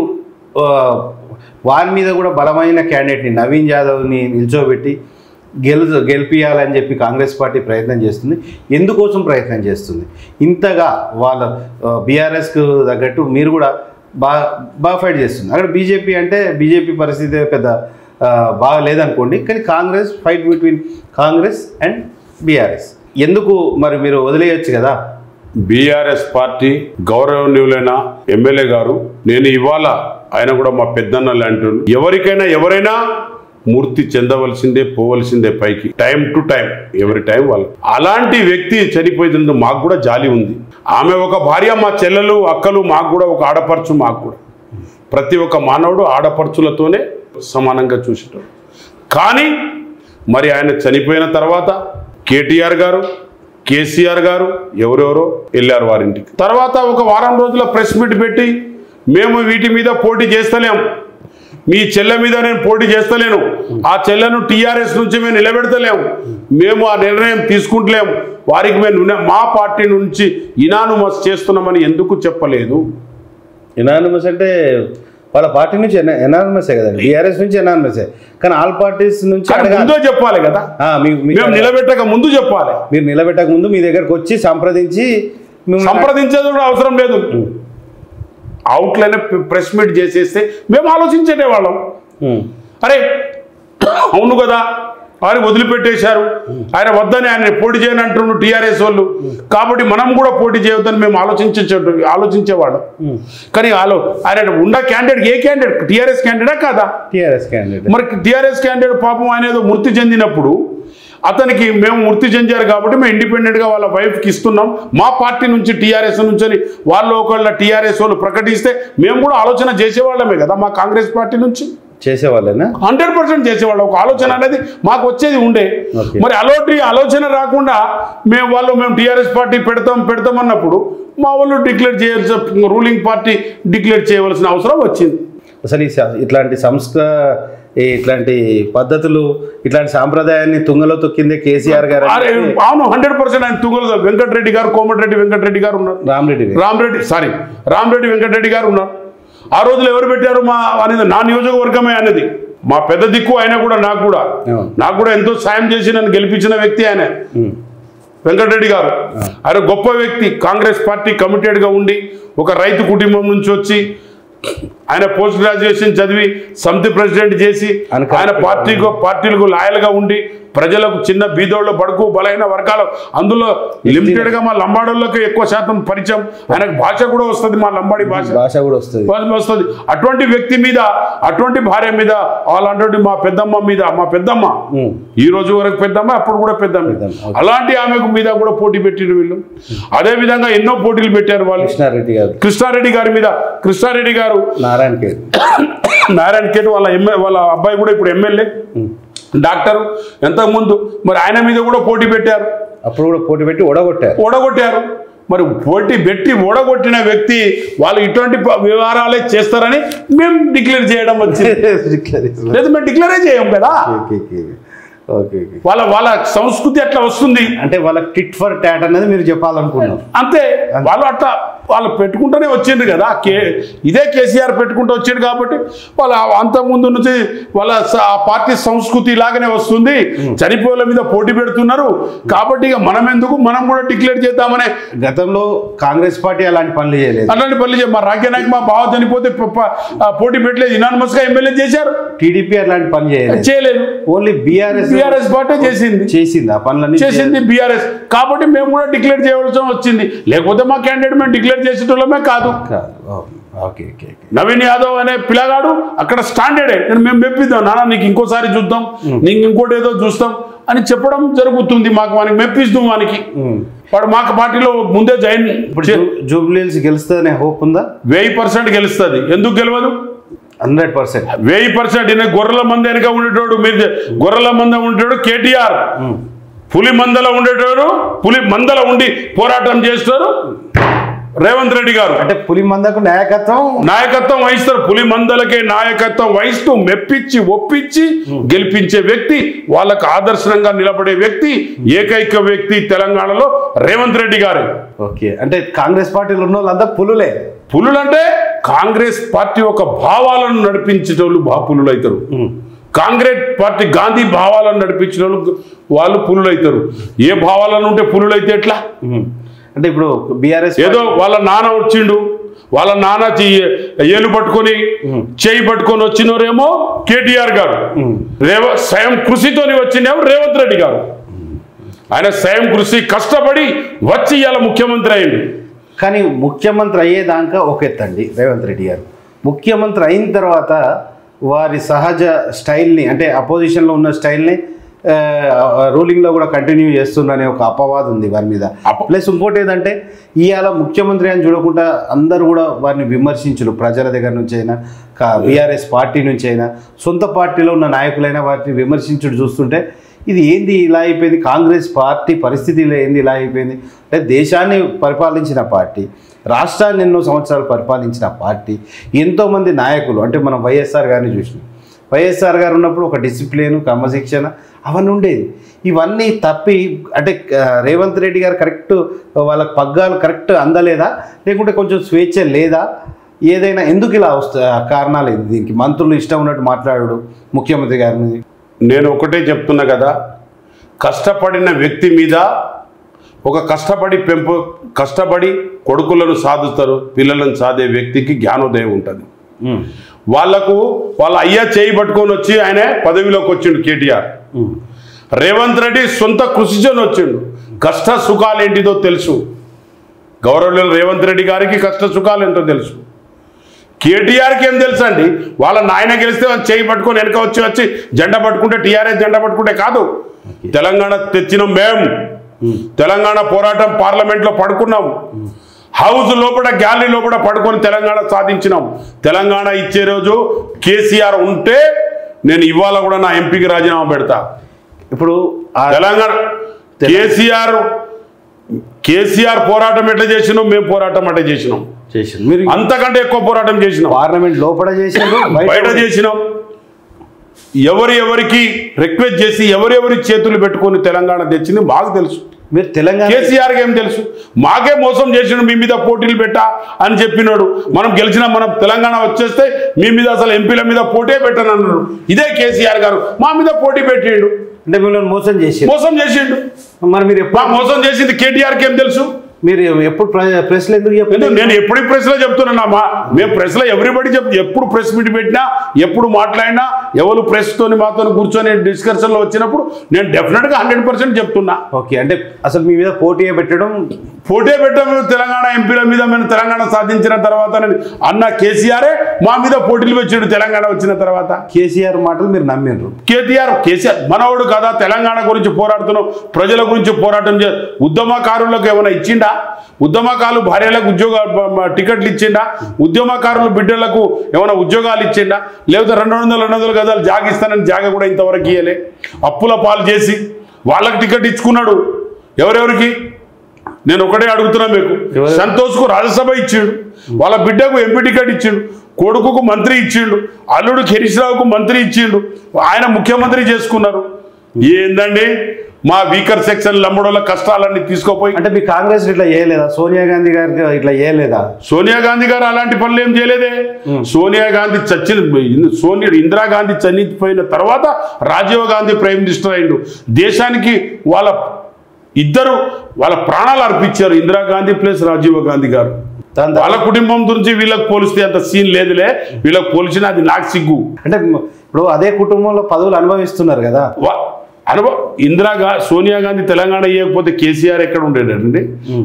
వారి మీద కూడా బలమైన క్యాండిడేట్ని నవీన్ యాదవ్ని నిల్చోబెట్టి గెలిపియాలని చెప్పి కాంగ్రెస్ పార్టీ ప్రయత్నం చేస్తుంది. ఎందుకోసం ప్రయత్నం చేస్తుంది? ఇంతగా వాళ్ళ బీఆర్ఎస్కు తగ్గట్టు మీరు కూడా బాగా ఫైట్ చేస్తుంది. అక్కడ బీజేపీ అంటే బీజేపీ పరిస్థితి పెద్ద బాగా లేదనుకోండి, కానీ Congress fight between Congress and BRS. ఎందుకు మరి మీరు వదిలేయచ్చు కదా?
బీఆర్ఎస్ పార్టీ గౌరవనీయులైన ఎమ్మెల్యే గారు, నేను ఇవాళ ఆయన కూడా మా పెద్దన్న లాంటి ఎవరైనా మూర్తి చెందవలసిందే, పోవలసిందే పైకి, టైం టు టైం, ఎవరి టైం వాళ్ళు. అలాంటి వ్యక్తి చనిపోయినందుకు మాకు కూడా జాలి ఉంది. ఆమె ఒక భార్య, మా చెల్లెలు అక్కలు, మాకు కూడా ఒక ఆడపడుచు. మాకు కూడా ప్రతి ఒక్క మానవుడు ఆడపడుచులతోనే సమానంగా చూసేటాడు. కానీ మరి ఆయన చనిపోయిన తర్వాత కేటీఆర్ గారు, కేసీఆర్ గారు ఎవరెవరో వెళ్ళారు వారింటికి. తర్వాత ఒక వారం రోజుల ప్రెస్ మీట్ పెట్టి మేము వీటి మీద పోటీ చేస్తలేం, మీ చెల్లె మీద నేను పోటీ చేస్తలేను, ఆ చెల్లెను టీఆర్ఎస్ నుంచి మేము నిలబెడతలేము, మేము ఆ నిర్ణయం తీసుకుంటలేము, వారికి మేము మా పార్టీ నుంచి ఇనానుమస్ చేస్తున్నామని ఎందుకు చెప్పలేదు?
ఇనానుమస్ అంటే వాళ్ళ పార్టీ నుంచి ఎనానమసే కదండి, బీఆర్ఎస్ నుంచి ఎనానమసే, కానీ ఆల్ పార్టీస్ నుంచి
ముందు చెప్పాలి కదా. మేము నిలబెట్టక ముందు చెప్పాలి.
మీరు నిలబెట్టక ముందు మీ దగ్గరకు వచ్చి
సంప్రదించేది కూడా అవసరం లేదు. అవుట్లైన్ ప్రెస్ మీట్ చేసేస్తే మేము ఆలోచించేటే వాళ్ళం. అరే అవును కదా, వారు వదిలిపెట్టేశారు, ఆయన వద్దని ఆయన పోటీ చేయని అంటున్నారు టీఆర్ఎస్ వాళ్ళు, కాబట్టి మనం కూడా పోటీ చేయొద్దని మేము ఆలోచించేవాళ్ళం. కానీ ఆయన ఉన్న క్యాండిడేట్ ఏ క్యాండిడేట్? టీఆర్ఎస్ క్యాండిడేటా కాదా?
TRS candidate.
మరి టీఆర్ఎస్ క్యాండిడేట్ పాపం ఆయన ఏదో మృతి చెందినప్పుడు అతనికి మేము మృతి చెందారు కాబట్టి మేము ఇండిపెండెంట్గా వాళ్ళ వైఫ్కి ఇస్తున్నాం, మా పార్టీ నుంచి టీఆర్ఎస్ నుంచి వాళ్ళు ఒకళ్ళ టీఆర్ఎస్ వాళ్ళు ప్రకటిస్తే మేము కూడా ఆలోచన చేసేవాళ్ళమే కదా మా కాంగ్రెస్ పార్టీ నుంచి
చేసేవాళ్ళేనా?
100% చేసేవాళ్ళు. ఒక ఆలోచన అనేది మాకు వచ్చేది ఉండే. మరి ఆలోచన రాకుండా మేము టీఆర్ఎస్ పార్టీ పెడతాం అన్నప్పుడు మా వాళ్ళు డిక్లేర్ చేయాల్సిన రూలింగ్ పార్టీ డిక్లేర్ చేయవలసిన అవసరం వచ్చింది.
అసలు ఇట్లాంటి పద్ధతులు ఇట్లాంటి సాంప్రదాయాన్ని తుంగలో తొక్కిందే కేసీఆర్ గారు.
అవును, 100% ఆయన తుంగలో. వెంకటరెడ్డి గారు, కోమటిరెడ్డి వెంకటరెడ్డి గారు ఉన్నారు, రామరెడ్డి వెంకటరెడ్డి గారు ఉన్నారు. ఆ రోజులు ఎవరు పెట్టారు అనేది నా నియోజకవర్గమే అనేది. మా పెద్ద దిక్కు ఆయన కూడా, నాకు కూడా ఎంతో సాయం చేసి నన్ను గెలిపించిన వ్యక్తి ఆయన వెంకటరెడ్డి గారు. ఆయన గొప్ప వ్యక్తి, కాంగ్రెస్ పార్టీ కమిటెడ్గా ఉండి ఒక రైతు కుటుంబం నుంచి వచ్చి ఆయన పోస్ట్ గ్రాడ్యుయేషన్ చదివి సమితి ప్రెసిడెంట్ చేసి ఆయన పార్టీలకు లాయల్గా ఉండి ప్రజలకు చిన్న బీదోళ్ళు బడుకు బలైన వర్గాలు అందులో లిమిటెడ్గా మా లంబాడోళ్ళకి ఎక్కువ శాతం పరిచయం. ఆయనకు భాష కూడా వస్తుంది, మా లంబాడి భాష కూడా వస్తుంది. అటువంటి వ్యక్తి మీద, అటువంటి భార్య మీద, అలాంటి మా పెద్దమ్మ ఈ రోజు వరకు పెద్దమ్మ, అప్పుడు కూడా పెద్దమ్మ, అలాంటి ఆమెకు మీద కూడా పోటీ పెట్టిరు వీళ్ళు. అదే విధంగా ఎన్నో పోటీలు పెట్టారు వాళ్ళు. కృష్ణారెడ్డి గారి మీద, కృష్ణారెడ్డి గారు నారాయణ ఖేట్ వాళ్ళ అబ్బాయి కూడా ఇప్పుడు ఎమ్మెల్యే డాక్టర్. ఎంతకుముందు మరి ఆయన మీద కూడా పోటీ పెట్టారు,
అప్పుడు కూడా పోటీ పెట్టి
ఓడగొట్టారు. మరి పోటీ పెట్టి ఓడగొట్టిన వ్యక్తి వాళ్ళు ఇటువంటి వ్యవహారాలే చేస్తారని మేము డిక్లేర్ చేయడం వచ్చింది. లేదు, మేము డిక్లేరే చేయం కదా. వాళ్ళ సంస్కృతి అట్లా వస్తుంది.
అంటే వాళ్ళ టిట్ ఫర్ టాట్ అనేది మీరు చెప్పాలనుకున్నారు
అంతే. వాళ్ళు పెట్టుకుంటూనే వచ్చిండ్రు కదా. ఇదే కేసీఆర్ పెట్టుకుంటూ వచ్చిండు కాబట్టి వాళ్ళ అంతకుముందు నుంచి వాళ్ళ పార్టీ సంస్కృతి ఇలాగనే వస్తుంది. చనిపోయేల మీద పోటీ పెడుతున్నారు కాబట్టి ఇక మనం కూడా డిక్లేర్ చేద్దామనే.
గతంలో కాంగ్రెస్ పార్టీ అలాంటి పనులు చేయలేదు.
మా రాజ్య నాయక్ మా బావ చనిపోతే పోటీ పెట్టలేదు, యునానిమస్ గా ఎమ్మెల్యే చేశారు.
టీడీపీ అలాంటి పని చేయలేదు. ఓన్లీ
బీఆర్ఎస్ పార్టీ చేసింది
ఆ పనులన్నీ
చేసింది బీఆర్ఎస్. కాబట్టి మేము కూడా డిక్లేర్ చేయవలసి వచ్చింది. లేకపోతే మా క్యాండిడేట్ మేము డిక్లేర్ చేసేటోళ్ళమే కాదు. నవీన్ యాదవ్ అనే పిల్లగాడు అక్కడ స్టాండర్డే. మేము మెప్పిద్దాం, నాన్న నీకు ఇంకోసారి చూద్దాం, నీకు ఇంకోటి ఏదో చూస్తాం అని చెప్పడం జరుగుతుంది. వానికి మెప్పిస్తాం. వాడు మాకు పార్టీలో ముందే జాయిన్.
జూబ్లీహిల్స్ గెలుస్తుందనే హోప్ ఉందా?
1000% గెలుస్తుంది. ఎందుకు గెలవదు?
100%.
1000%. గొర్రెల మంద వెనక ఉండేటోడు, మీరు గొర్రెల మంద ఉండేటోడు కేటీఆర్. పులి మందల ఉండేటోడు, పులి మందల ఉండి పోరాటం చేస్తారు రేవంత్ రెడ్డి గారు.
అంటే పులి మందకు
నాయకత్వం వహిస్తారు. పులి మందలకే నాయకత్వం వహిస్తూ మెప్పించి ఒప్పించి గెలిపించే వ్యక్తి, వాళ్ళకు ఆదర్శంగా నిలబడే వ్యక్తి, ఏకైక వ్యక్తి తెలంగాణలో రేవంత్ రెడ్డి గారే.
ఓకే, అంటే కాంగ్రెస్ పార్టీలో ఉన్న వాళ్ళంతా
పులులంటే కాంగ్రెస్ పార్టీ ఒక భావాలను నడిపించేటోళ్ళు పులులు అవుతారు. కాంగ్రెస్ పార్టీ గాంధీ భావాలను నడిపించిన వాళ్ళు పులులు అవుతారు. ఏ భావాలను ఉంటే పులులు అయితే ఎట్లా?
అంటే ఇప్పుడు బీఆర్ఎస్
ఏదో వాళ్ళ నాన్న వచ్చిండు, వాళ్ళ నాన్న ఏలు పట్టుకొని చేయి పట్టుకొని వచ్చినోరేమో కేటీఆర్ గారు, స్వయం కృషితోని వచ్చిందేమో రేవంత్ రెడ్డి గారు. ఆయన స్వయం కృషి కష్టపడి వచ్చి ఇవాళ ముఖ్యమంత్రి అయింది.
కానీ ముఖ్యమంత్రి అయ్యేదాకా ఒక ఎత్తండి రేవంత్ రెడ్డి గారు. ముఖ్యమంత్రి అయిన తర్వాత వారి సహజ స్టైల్ని, అంటే అపోజిషన్లో ఉన్న స్టైల్ని రూలింగ్లో కూడా కంటిన్యూ చేస్తుందనే ఒక అపవాదం ఉంది వారి మీద. ప్లస్ ఇంకోటి ఏంటంటే ఇవాళ ముఖ్యమంత్రి అని చూడకుండా అందరూ కూడా వారిని విమర్శించరు. ప్రజల దగ్గర నుంచి అయినా, బీఆర్ఎస్ పార్టీ నుంచి అయినా, సొంత పార్టీలో ఉన్న నాయకులైనా వారిని విమర్శించుడు చూస్తుంటే ఇది ఏంది ఇలా అయిపోయింది, కాంగ్రెస్ పార్టీ పరిస్థితిలో ఏంది ఇలా అయిపోయింది అంటే దేశాన్ని పరిపాలించిన పార్టీ, రాష్ట్రాన్ని ఎన్నో సంవత్సరాలు పరిపాలించిన పార్టీ, ఎంతోమంది నాయకులు, అంటే మనం వైఎస్ఆర్ గారిని చూసినాం. వైఎస్ఆర్ గారు ఉన్నప్పుడు ఒక డిసిప్లిన్, క్రమశిక్షణ అవన్నీ ఉండేది. ఇవన్నీ తప్పి అంటే రేవంత్ రెడ్డి గారు కరెక్ట్ వాళ్ళ పగ్గాలు కరెక్ట్ అందలేదా, లేకుంటే కొంచెం స్వేచ్ఛ లేదా, ఏదైనా ఎందుకు ఇలా కారణాలు ఏంది దీనికి? మంత్రులు ఇష్టం ఉన్నట్టు మాట్లాడు ముఖ్యమంత్రి గారిని.
నేను ఒకటే చెప్తున్నా కదా, కష్టపడిన వ్యక్తి మీద ఒక కష్టపడి కొడుకులను సాధిస్తారు, పిల్లలను సాధే వ్యక్తికి జ్ఞానోదయం ఉంటుంది. వాళ్ళ అయ్యా చేయి పట్టుకొని వచ్చి ఆయన పదవిలోకి వచ్చిండు కేటీఆర్. రేవంత్ రెడ్డి సొంత కృషితో వచ్చిండు. కష్ట సుఖాలు ఏంటిదో తెలుసు. గౌరవనీయులు రేవంత్ రెడ్డి గారికి కష్ట సుఖాలు ఏంటో తెలుసు. కేటీఆర్కి ఏం తెలుసు అండి? వాళ్ళ నాయన గెలిస్తే వాళ్ళు చేయి పట్టుకొని వెనక వచ్చి జెండా పట్టుకుంటే టీఆర్ఎస్ జెండా పట్టుకుంటే కాదు. తెలంగాణ తెచ్చినాం మేము. తెలంగాణ పోరాటం పార్లమెంట్లో పడుకున్నాం. హౌస్ లోపల గ్యాలరీ లోపల పడుకొని తెలంగాణ సాధించినాం. తెలంగాణ ఇచ్చే రోజు కేసీఆర్ ఉంటే నేను ఇవాళ కూడా నా ఎంపీకి రాజీనామా పెడతా.
ఇప్పుడు
తెలంగాణ కేసీఆర్ పోరాటం ఎట్లా చేసినాం, మేము పోరాటం అట్లా చేసినాం.
మీరు
అంతకంటే ఎక్కువ పోరాటం చేసినాం.
పార్లమెంట్ లోపల చేసినాం,
బయట చేసినాం. ఎవరికి రిక్వెస్ట్ చేసి ఎవరి చేతులు పెట్టుకొని తెలంగాణ తెచ్చింది మాకు తెలుసు.
మీరు తెలంగాణ
కేసీఆర్కి ఏం తెలుసు? మాకే మోసం చేసినాడు, మీ మీద పోటీలు పెట్టా అని చెప్పినాడు. మనం గెలిచినా మనం తెలంగాణ వచ్చేస్తే మీ మీద అసలు ఎంపీల మీద పోటీ పెట్టను అన్నాడు. ఇదే కేసీఆర్ గారు మా మీద పోటీ పెట్టిండు.
అంటే మిమ్మల్ని మోసం
చేసిండు.
మరి మీరు
మోసం చేసింది కేటీఆర్కి ఏం తెలుసు?
మీరు ఎప్పుడు ప్రెస్లో ఎందుకు చెప్పలేదు?
నేను ఎప్పుడు ప్రెస్లో చెప్తున్నానమ్మా. మేము ప్రెస్లో ఎవ్రీబడి ఎప్పుడు ప్రెస్ మీట్ పెట్టినా, ఎప్పుడు మాట్లాడినా, ఎవరు ప్రెస్తోని మాతో కూర్చొని డిస్కషన్లో వచ్చినప్పుడు నేను డెఫినెట్గా 100% చెప్తున్నా.
ఓకే, అంటే అసలు మీ మీద పోటీ పెట్టడం
తెలంగాణ ఎంపీల మీద మేము తెలంగాణ సాధించిన తర్వాత అన్న కేసీఆరే మా మీద పోటీలు వచ్చాడు. తెలంగాణ వచ్చిన తర్వాత
కేసీఆర్ మాటలు మీరు నమ్మిండ్రు.
కేసీఆర్ మనవాడు కదా, తెలంగాణ గురించి పోరాడుతున్నాం, ప్రజల గురించి పోరాటం ఉద్యమకారులకు ఏమైనా ఇచ్చిండా? ఉద్యమకారులు భార్యలకు టికెట్లు ఇచ్చిండా? ఉద్యమకారులు బిడ్డలకు ఏమైనా ఉద్యోగాలు ఇచ్చిండా? లేకపోతే 200 గదాలు జాగిస్తానని జాగ కూడా ఇంతవరకు ఇయ్యలే. అప్పుల పాలు చేసి వాళ్ళకి టికెట్ ఇచ్చుకున్నాడు. ఎవరెవరికి? నేను ఒకటే అడుగుతున్నా మీకు. సంతోష్కు రాజ్యసభ ఇచ్చిండు, వాళ్ళ బిడ్డకు ఎంపీ టికెట్ ఇచ్చిండు, కొడుకుకు మంత్రి ఇచ్చిండు, అల్లుడు హరీష్ రావుకు మంత్రి ఇచ్చిండు, ఆయన ముఖ్యమంత్రి చేసుకున్నారు. ఏందండి మా వీకర్ సెక్షన్ లమ్మడోళ్ళ కష్టాలన్నీ తీసుకోపోయి.
అంటే మీ కాంగ్రెస్ ఇట్లా చేయలేదా? సోనియా గాంధీ గారికి ఇట్లా చేయలేదా?
సోనియా గాంధీ గారు అలాంటి పనులు ఏం చేయలేదే. సోనియా గాంధీ ఇందిరాగాంధీ చనిపోయిన తర్వాత రాజీవ్ గాంధీ ప్రైమ్ మినిస్టర్ అయిండు. దేశానికి వాళ్ళ ప్రాణాలు అర్పించారు. ఇందిరాగాంధీ ప్లస్ రాజీవ్ గాంధీ గారు. వాళ్ళ కుటుంబం గురించి వీళ్ళకి పోలిస్తే అంత సీన్ లేదులే. వీళ్ళకి పోల్చినా అది నాకు సిగ్గు.
అంటే ఇప్పుడు అదే కుటుంబంలో పదవులు అనుభవిస్తున్నారు కదా.
సోనియా గాంధీ తెలంగాణ ఇవ్వకపోతే కేసీఆర్ ఎక్కడ ఉండేటండి?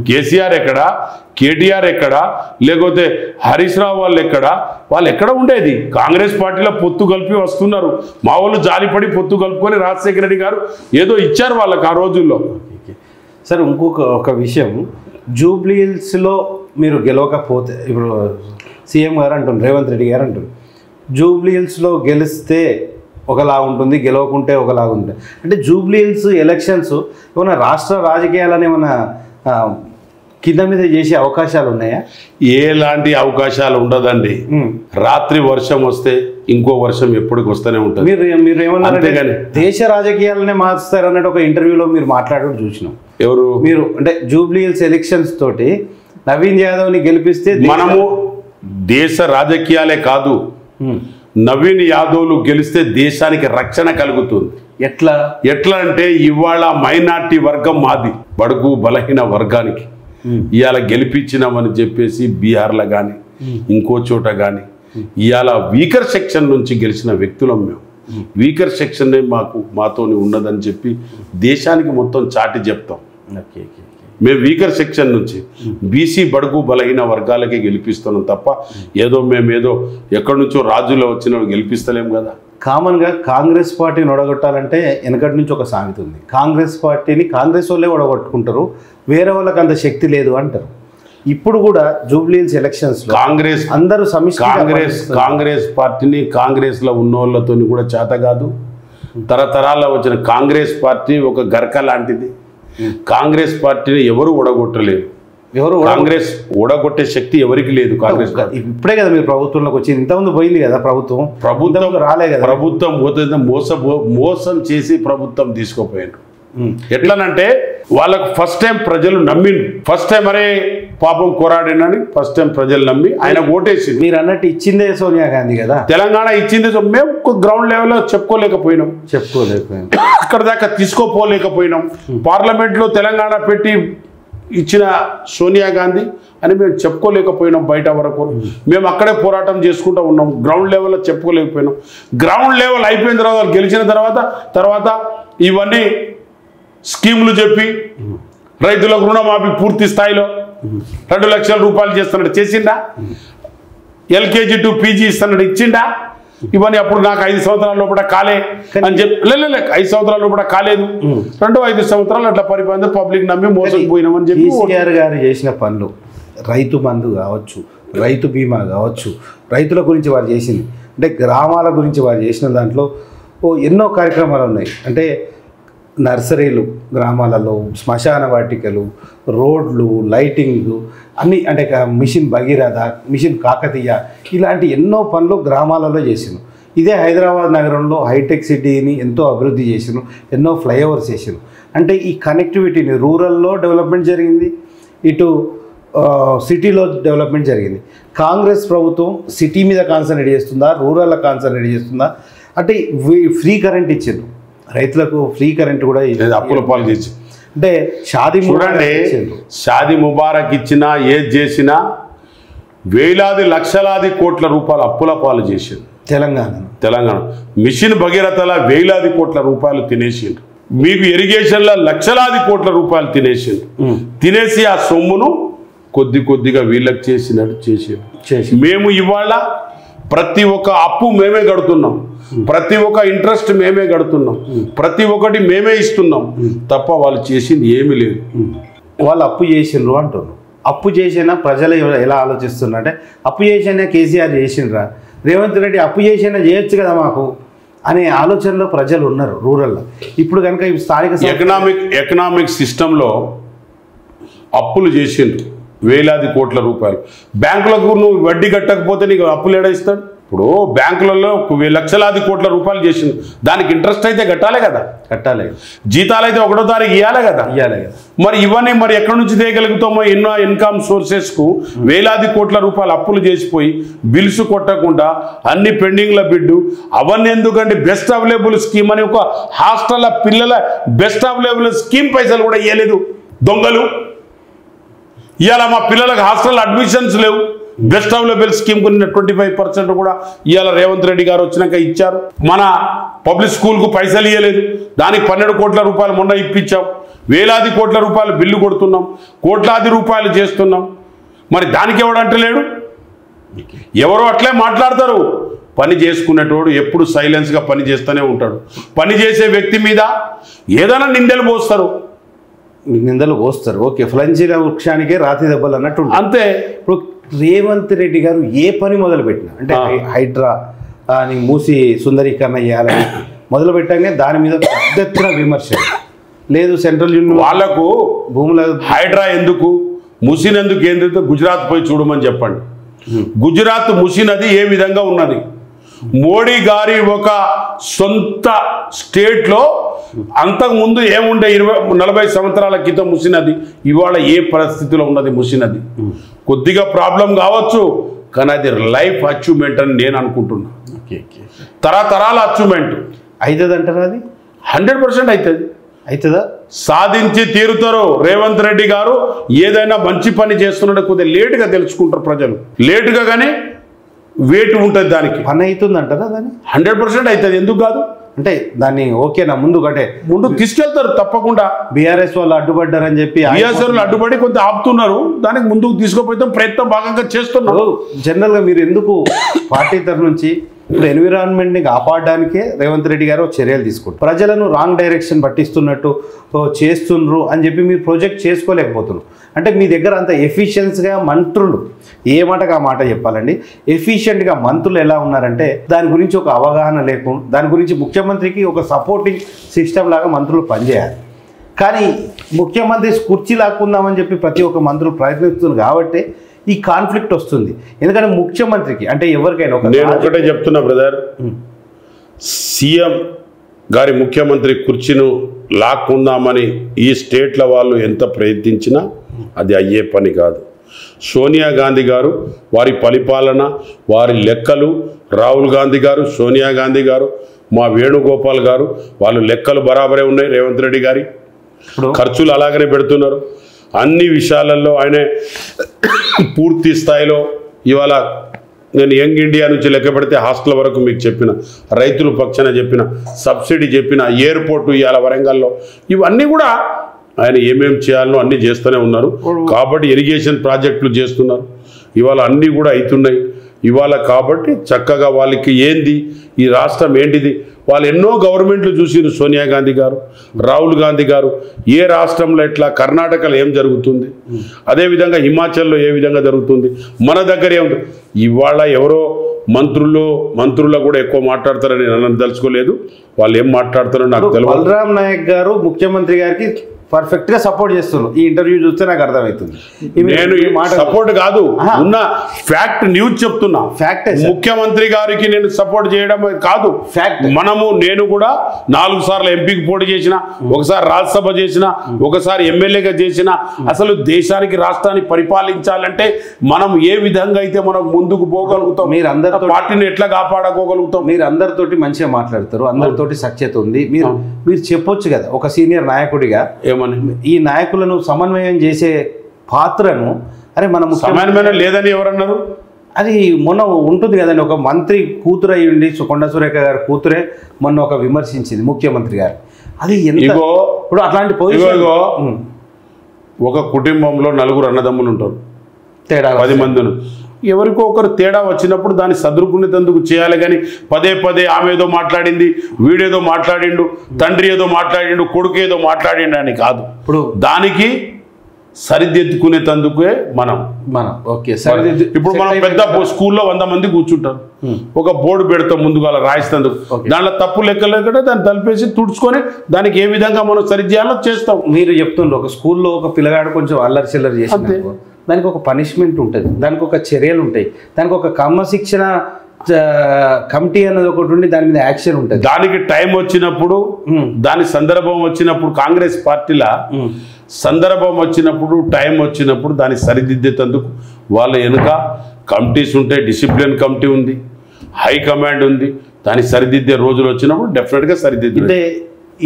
కేసీఆర్ ఎక్కడ, కేటీఆర్ ఎక్కడ, లేకపోతే హరీష్ రావు వాళ్ళు ఎక్కడ ఉండేది? కాంగ్రెస్ పార్టీలో పొత్తు కలిపి వస్తున్నారు. మా వాళ్ళు జాలిపడి పొత్తు కలుపుకొని రాజశేఖర రెడ్డి గారు ఏదో ఇచ్చారు వాళ్ళకి ఆ రోజుల్లో.
సార్ ఒక విషయం, జూబ్లీ హిల్స్లో మీరు గెలవకపోతే, ఇప్పుడు సీఎం గారు అంటున్నారు, రేవంత్ రెడ్డి గారు అంటున్నారు, జూబ్లీ హిల్స్లో గెలిస్తే ఒకలా ఉంటుంది, గెలవకుంటే ఒకలా ఉంటుంది. అంటే జూబ్లీ హిల్స్ ఎలక్షన్స్ ఏమైనా రాష్ట్ర రాజకీయాలను ఏమైనా కింద మీద చేసే అవకాశాలు ఉన్నాయా?
ఎలాంటి అవకాశాలు ఉండదండి. రాత్రి వర్షం వస్తే ఇంకో వర్షం ఎప్పటికి వస్తూనే ఉంటుంది.
మీరు ఏమన్నా దేశ రాజకీయాలనే మార్చుతారు అన్నట్టు ఒక ఇంటర్వ్యూలో మీరు మాట్లాడడం చూసినాం.
ఎవరు
మీరు? అంటే జూబ్లీ హిల్స్ ఎలక్షన్స్ తోటి నవీన్ యాదవ్ని గెలిపిస్తే
మనము దేశ రాజకీయాలే కాదు, నవీన్ యాదవ్లు గెలిస్తే దేశానికి రక్షణ కలుగుతుంది. ఎట్లా అంటే ఇవాళ మైనార్టీ వర్గం మాది, బడుగు బలహీన వర్గానికి ఇవాళ గెలిపించినామని చెప్పేసి బీహార్లో కానీ ఇంకో చోట కానీ ఇవాళ వీకర్ సెక్షన్ నుంచి గెలిచిన వ్యక్తులం మేము. వీకర్ సెక్షన్ మాతోని ఉన్నదని చెప్పి దేశానికి మొత్తం చాటి చెప్తాం. మేము వీకర్ సెక్షన్ నుంచి బీసీ బడుగు బలహీన వర్గాలకే గెలిపిస్తున్నాం తప్ప మేమేదో ఎక్కడి నుంచో రాజులో వచ్చిన గెలిపిస్తలేం కదా.
కామన్గా కాంగ్రెస్ పార్టీని ఒడగొట్టాలంటే వెనకటి నుంచి ఒక సామెత ఉంది, కాంగ్రెస్ పార్టీని కాంగ్రెస్ వాళ్ళే ఒడగొట్టుకుంటారు, వేరే వాళ్ళకి అంత శక్తి లేదు అంటారు. ఇప్పుడు కూడా జూబ్లీ హిల్స్ ఎలక్షన్స్
కాంగ్రెస్
అందరూ
కాంగ్రెస్ పార్టీని కాంగ్రెస్లో ఉన్న వాళ్ళతో కూడా చేత కాదు. తరతరాల్లో వచ్చిన కాంగ్రెస్ పార్టీ ఒక గర్క లాంటిది. కాంగ్రెస్ పార్టీని ఎవరు ఓడగొట్టలేరు. కాంగ్రెస్ ఓడగొట్టే శక్తి ఎవరికి లేదు. కాంగ్రెస్
ఇప్పుడే కదా మీరు ప్రభుత్వంలోకి వచ్చింది, ఇంతకుముందు పోయింది కదా ప్రభుత్వం రాలే కదా.
ప్రభుత్వం పోతే మోసం చేసి ప్రభుత్వం తీసుకోపోయాడు. ఎట్లనంటే వాళ్ళకు ఫస్ట్ టైం ప్రజలు నమ్మిండు. ఫస్ట్ టైం అరే పాపం కోరాడేనని ఫస్ట్ టైం ప్రజలు నమ్మి ఆయన ఓటేసి.
మీరు అన్నట్టు ఇచ్చిందే సోనియా గాంధీ కదా,
తెలంగాణ ఇచ్చింది. మేము గ్రౌండ్ లెవెల్లో చెప్పుకోలేకపోయినాం. అక్కడ దాకా తీసుకోపోలేకపోయినాం. పార్లమెంట్లో తెలంగాణ పెట్టి ఇచ్చిన సోనియా గాంధీ అని మేము చెప్పుకోలేకపోయినాం. బయట వరకు మేము అక్కడే పోరాటం చేసుకుంటూ ఉన్నాం. గ్రౌండ్ లెవెల్లో చెప్పుకోలేకపోయినాం. గ్రౌండ్ లెవెల్ అయిపోయిన తర్వాత గెలిచిన తర్వాత ఇవన్నీ స్కీములు చెప్పి రైతులకు రుణమాఫీ పూర్తి స్థాయిలో 2 లక్షల రూపాయలు చేస్తున్నట్టు చేసిందా? ఎల్కేజీ టు పీజీ ఇస్తున్నాడు, ఇచ్చిండా? ఇవన్నీ అప్పుడు నాకు 5 సంవత్సరాల లోపల కాలే అని చెప్పి 5 సంవత్సరాల లోపల కాలేదు, 5 సంవత్సరాలు అట్లా పరిపాలన పబ్లిక్ నమ్మి మోసం పోయినామని చెప్పి
కేసీఆర్ గారు చేసిన పనులు, రైతు బంధు కావచ్చు, రైతు బీమా కావచ్చు, రైతుల గురించి వారు చేసింది, అంటే గ్రామాల గురించి వారు చేసిన దాంట్లో ఎన్నో కార్యక్రమాలు ఉన్నాయి. అంటే నర్సరీలు గ్రామాలలో, శ్మశాన వాటికలు, రోడ్లు, లైటింగ్ అన్నీ, అంటే మిషన్ భగీరథ, మిషన్ కాకతీయ, ఇలాంటి ఎన్నో పనులు గ్రామాలలో చేసాను. ఇదే హైదరాబాద్ నగరంలో హైటెక్ సిటీని ఎంతో అభివృద్ధి చేసాను, ఎన్నో ఫ్లైఓవర్స్ చేసాను. అంటే ఈ కనెక్టివిటీని రూరల్లో డెవలప్మెంట్ జరిగింది, ఇటు సిటీలో డెవలప్మెంట్ జరిగింది. కాంగ్రెస్ ప్రభుత్వం సిటీ మీద కాన్సన్ట్రేట్ చేస్తుందా, రూరల్లో కాన్సన్ట్రేట్ చేస్తుందా? అంటే ఫ్రీ కరెంట్ ఇచ్చిండ్రు రైతులకు, ఫ్రీ కరెంట్ కూడా
అప్పుల పాలు చేసి,
అంటే షాదీ
చూడండి, షాదీ ముబారక్ ఇచ్చినా ఏది చేసినా వేలాది లక్షలాది కోట్ల రూపాయలు అప్పుల పాలు చేసింది తెలంగాణ. మిషన్ భగీరథల వేలాది కోట్ల రూపాయలు తినేసిండ్రు, మీకు ఇరిగేషన్లో లక్షలాది కోట్ల రూపాయలు తినేసిండ్రు. తినేసి ఆ సొమ్మును కొద్దిగా వీళ్ళకి చేసినట్టు చేసి మేము ఇవాళ ప్రతి ఒక్క అప్పు మేమే కడుతున్నాం, ప్రతి ఒక్క ఇంట్రెస్ట్ మేమే కడుతున్నాం, ప్రతి ఒక్కటి మేమే ఇస్తున్నాం తప్ప వాళ్ళు చేసింది ఏమీ లేదు.
వాళ్ళు అప్పు చేసిండ్రు అంటున్నారు. అప్పు చేసినా ప్రజలు ఎలా ఆలోచిస్తున్నారు అంటే, అప్పు చేసినా కేసీఆర్ చేసిండ్రా, రేవంత్ రెడ్డి అప్పు చేసినా చేయొచ్చు కదా మాకు అనే ఆలోచనలో ప్రజలు ఉన్నారు రూరల్లో. ఇప్పుడు కనుక స్థానిక
ఎకనామిక్ సిస్టంలో అప్పులు చేసిండ్రు వేలాది కోట్ల రూపాయలు. బ్యాంకులకు నువ్వు వడ్డీ కట్టకపోతే నీకు అప్పులు ఏడా ఇస్తాడు? ఇప్పుడు బ్యాంకులలో లక్షలాది కోట్ల రూపాయలు చేసింది, దానికి ఇంట్రెస్ట్ అయితే కట్టాలి కదా, జీతాలు అయితే 1వ తారీఖు ఇవ్వాలి కదా. మరి ఇవన్నీ మరి ఎక్కడి నుంచి తీయగలుగుతామో? ఎన్నో ఇన్కమ్ సోర్సెస్కు వేలాది కోట్ల రూపాయలు అప్పులు చేసిపోయి బిల్స్ కొట్టకుండా అన్ని పెండింగ్ల బిడ్డు అవన్నీ ఎందుకంటే బెస్ట్ అవైలబుల్ స్కీమ్ అని ఒక హాస్టల్ పిల్లల బెస్ట్ అవైలబుల్ స్కీమ్ పైసలు కూడా ఇవ్వలేదు దొంగలు. ఇవాళ మా పిల్లలకు హాస్టల్ అడ్మిషన్స్ లేవు, బెస్ట్ అవైలబుల్ స్కీమ్ కొన్ని 25% కూడా ఇవాళ రేవంత్ రెడ్డి గారు వచ్చినాక ఇచ్చారు. మన పబ్లిక్ స్కూల్కు పైసలు ఇవ్వలేదు, దానికి 12 కోట్ల రూపాయలు మొన్న ఇప్పించాం. వేలాది కోట్ల రూపాయలు బిల్లు కొడుతున్నాం, కోట్లాది రూపాయలు చేస్తున్నాం. మరి దానికి ఎవడంటలేడు? ఎవరో అట్లే మాట్లాడతారు. పని చేసుకునేటోడు ఎప్పుడు సైలెన్స్గా పని చేస్తూనే ఉంటాడు. పని చేసే వ్యక్తి మీద ఏదైనా నిందలు పోస్తారు. ఓకే, ఫలంచిన వృక్షానికే రాతి దెబ్బలు అన్నట్టు అంతే.
ఇప్పుడు రేవంత్ రెడ్డి గారు ఏ పని మొదలుపెట్టినా, అంటే హైడ్రా అని మూసి సుందరీకరణ చేయాలని మొదలుపెట్టానే దాని మీద పెద్ద ఎత్తున విమర్శలు. లేదు సెంట్రల్ యూనియన్
వాళ్లకు భూముల హైడ్రా ఎందుకు, ముసి ఎందుకు, ఏంటంటే గుజరాత్ పోయి చూడమని చెప్పండి. గుజరాత్ ముసి నది ఏ విధంగా ఉన్నది? మోడీ గారి ఒక సొంత స్టేట్లో అంతకుముందు ఏముండే 40 సంవత్సరాల క్రితం ముసి నది ఇవాళ ఏ పరిస్థితిలో ఉన్నది? ముసి నది కొద్దిగా ప్రాబ్లం కావచ్చు, కానీ అది లైఫ్ అచీవ్మెంట్ అని నేను అనుకుంటున్నా. తరతరాల అచీవ్మెంట్
అవుతుంది అంటారా? అది
100% అవుతుందా? సాధించి తీరుతారు. రేవంత్ రెడ్డి గారు ఏదైనా మంచి పని చేస్తున్నాడో కొద్దిగా లేటుగా తెలుసుకుంటారు ప్రజలు, లేటుగా కానీ వెయిట్ ఉంటుంది దానికి.
పని అవుతుంది అంటారా? దాన్ని
100% అవుతుంది, ఎందుకు కాదు?
అంటే దాన్ని ఓకేనా ముందుకు
తీసుకెళ్తారు తప్పకుండా.
బీఆర్ఎస్ వాళ్ళు అడ్డుపడ్డారని చెప్పి
బీఆర్ఎస్ వాళ్ళు అడ్డుపడి కొంత ఆపుతున్నారు, దానికి ముందుకు తీసుకుపోతే ప్రయత్నం భాగంగా చేస్తున్నారు.
జనరల్గా మీరు ఎందుకు పార్టీ తరఫు నుంచి ఇప్పుడు ఎన్విరాన్మెంట్ని కాపాడడానికే రేవంత్ రెడ్డి గారు చర్యలు తీసుకుంటారు. ప్రజలను రాంగ్ డైరెక్షన్ పట్టిస్తున్నట్టు చేస్తుండ్రు అని చెప్పి మీరు ప్రొజెక్ట్ చేసుకోలేకపోతున్నారు. అంటే మీ దగ్గర అంత ఎఫిషియన్స్గా మంత్రులు, ఏ మాటకు ఆ మాట చెప్పాలండి, ఎఫిషియెంట్గా మంత్రులు ఎలా ఉన్నారంటే దాని గురించి ఒక అవగాహన లేకుండా, దాని గురించి ముఖ్యమంత్రికి ఒక సపోర్టింగ్ సిస్టమ్ లాగా మంత్రులు పనిచేయాలి. కానీ ముఖ్యమంత్రి కుర్చీ లాక్కుందామని చెప్పి ప్రతి ఒక్క మంత్రులు ప్రయత్నిస్తున్నారు కాబట్టి ఈ కాన్ఫ్లిక్ట్ వస్తుంది. ఎందుకంటే ముఖ్యమంత్రికి అంటే ఎవరికైనా
నేను ఒకటే చెప్తున్నా బ్రదర్, సీఎం గారి ముఖ్యమంత్రి కుర్చీను లాక్కుందామని ఈ స్టేట్ల వాళ్ళు ఎంత ప్రయత్నించినా అది అయ్యే పని కాదు. సోనియా గాంధీ గారు వారి పరిపాలన, వారి లెక్కలు, రాహుల్ గాంధీ గారు, సోనియా గాంధీ గారు, మా వేణుగోపాల్ గారు, వాళ్ళు లెక్కలు బరాబరే ఉన్నాయి. రేవంత్ రెడ్డి గారి ఖర్చులు అలాగనే పెడుతున్నారు. అన్ని విషయాలలో ఆయన పూర్తి స్థాయిలో ఇవాళ నేను యంగ్ ఇండియా నుంచి లెక్క పెడితే హాస్టల్ వరకు మీకు చెప్పిన, రైతుల పక్షాన చెప్పిన, సబ్సిడీ చెప్పిన, ఎయిర్పోర్టు ఇవాళ వరంగల్లో, ఇవన్నీ కూడా ఆయన ఏమేమి చేయాలనో అన్నీ చేస్తూనే ఉన్నారు. కాబట్టి ఇరిగేషన్ ప్రాజెక్టులు చేస్తున్నారు, ఇవాళ అన్నీ కూడా అవుతున్నాయి. ఇవాళ కాబట్టి చక్కగా వాళ్ళకి ఏంది ఈ రాష్ట్రం ఏంటిది వాళ్ళు ఎన్నో గవర్నమెంట్లు చూసిరు సోనియా గాంధీ గారు రాహుల్ గాంధీ గారు ఏ రాష్ట్రంలో ఎట్లా కర్ణాటకలో ఏం జరుగుతుంది అదేవిధంగా హిమాచల్లో ఏ విధంగా జరుగుతుంది మన దగ్గర ఏముంది ఇవాళ ఎవరో మంత్రుల్లో కూడా ఎక్కువ మాట్లాడతారని నన్ను తెలుసుకోలేదు వాళ్ళు ఏం మాట్లాడతారో నాకు తెలియదు
బలరాం నాయక్ గారు ముఖ్యమంత్రి గారికి పర్ఫెక్ట్ గా సపోర్ట్ చేస్తున్నారు ఈ ఇంటర్వ్యూ చూస్తే నాకు అర్థమవుతుంది
నేను సపోర్ట్ కాదు ఉన్న ఫ్యాక్ట్ న్యూస్ చెప్తున్నా ముఖ్యమంత్రి గారికి నేను సపోర్ట్ చేయడం కాదు ఫ్యాక్ట్ నేను కూడా 4 సార్లు ఎంపీకి పోటీ చేసిన ఒకసారి రాజ్యసభ చేసిన ఒకసారి ఎమ్మెల్యేగా చేసిన అసలు దేశానికి రాష్ట్రాన్ని పరిపాలించాలంటే మనం ఏ విధంగా అయితే మనం ముందుకు పోగలుగుతాం మీరు అందరితో పార్టీని ఎట్లా కాపాడుకోగలుగుతాం మీరు అందరితోటి మంచిగా మాట్లాడతారు అందరితోటి సఖ్యత ఉంది మీరు చెప్పొచ్చు కదా ఒక సీనియర్ నాయకుడిగా ఈ నాయకులను సమన్వయం చేసే పాత్రను అరే మనం సమన్వయం లేదని ఎవరన్నారు
అది మొన్న ఉంటుంది కదండి ఒక మంత్రి కూతురు అయ్యుండి కొండ సురేఖ గారి కూతురే మొన్న ఒక విమర్శించింది ముఖ్యమంత్రి గారు అది ఇప్పుడు అట్లాంటి పొజిషన్
ఒక కుటుంబంలో 4 అన్నదమ్ములు ఉంటారు
తేడా
10 మంది ఎవరికో ఒకరు తేడా వచ్చినప్పుడు దాన్ని సదురుకునేందుకు చేయాలి కానీ పదే ఆమె ఏదో మాట్లాడింది వీడేదో మాట్లాడిండు తండ్రి ఏదో మాట్లాడిండు కొడుకు ఏదో మాట్లాడిండు అని కాదు ఇప్పుడు దానికి సరిదిద్దుకునేందుకే మనం
ఓకే
ఇప్పుడు మనం పెద్ద స్కూల్లో 100 మంది కూర్చుంటారు ఒక బోర్డు పెడతాం ముందుగా రాయిస్తేందుకు దాంట్లో తప్పు లెక్కలేకనే దాన్ని తలిపేసి తుడుచుకొని దానికి ఏ విధంగా మనం సరిచేయాలో చేస్తాం
మీరు చెప్తుండ్రు ఒక స్కూల్లో ఒక పిల్లగాడు కొంచెం అల్లరి చిల్లరి చేసి దానికి ఒక పనిష్మెంట్ ఉంటుంది దానికి ఒక చర్యలు ఉంటాయి దానికి ఒక క్రమశిక్షణ కమిటీ అన్నది ఒకటి ఉండి దాని మీద యాక్షన్ ఉంటుంది
దానికి టైం వచ్చినప్పుడు దాని సందర్భం వచ్చినప్పుడు కాంగ్రెస్ పార్టీలా సందర్భం వచ్చినప్పుడు టైం వచ్చినప్పుడు దాన్ని సరిదిద్దేందుకు వాళ్ళ వెనుక కమిటీస్ ఉంటాయి డిసిప్లిన్ కమిటీ ఉంది హైకమాండ్ ఉంది దాన్ని సరిదిద్దే రోజులు వచ్చినప్పుడు డెఫినెట్గా సరిదిద్దే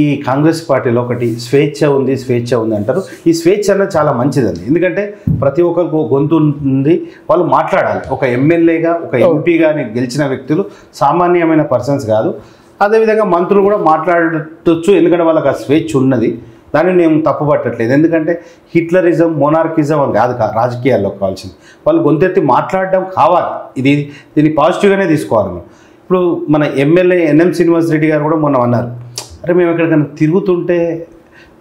ఈ కాంగ్రెస్ పార్టీలో ఒకటి స్వేచ్ఛ ఉంది అంటారు ఈ స్వేచ్ఛ అన్నది చాలా మంచిదండి ఎందుకంటే ప్రతి ఒక్కరికి గొంతు ఉంది వాళ్ళు మాట్లాడాలి ఒక ఎమ్మెల్యేగా ఒక ఎంపీగా గెలిచిన వ్యక్తులు సామాన్యమైన పర్సన్స్ కాదు అదేవిధంగా మంత్రులు కూడా మాట్లాడవచ్చు ఎందుకంటే వాళ్ళకి ఆ స్వేచ్ఛ ఉన్నది దాన్ని నేను తప్పుపట్టట్లేదు ఎందుకంటే హిట్లరిజం మోనార్కిజం అని కాదు రాజకీయాల్లో కావాల్సింది వాళ్ళు గొంతెత్తి మాట్లాడడం కావాలి దీన్ని పాజిటివ్గానే తీసుకోవాలి ఇప్పుడు మన ఎమ్మెల్యే ఎన్ఎం శ్రీనివాసరెడ్డి గారు కూడా మొన్న అన్నారు అరే మేము ఎక్కడికైనా తిరుగుతుంటే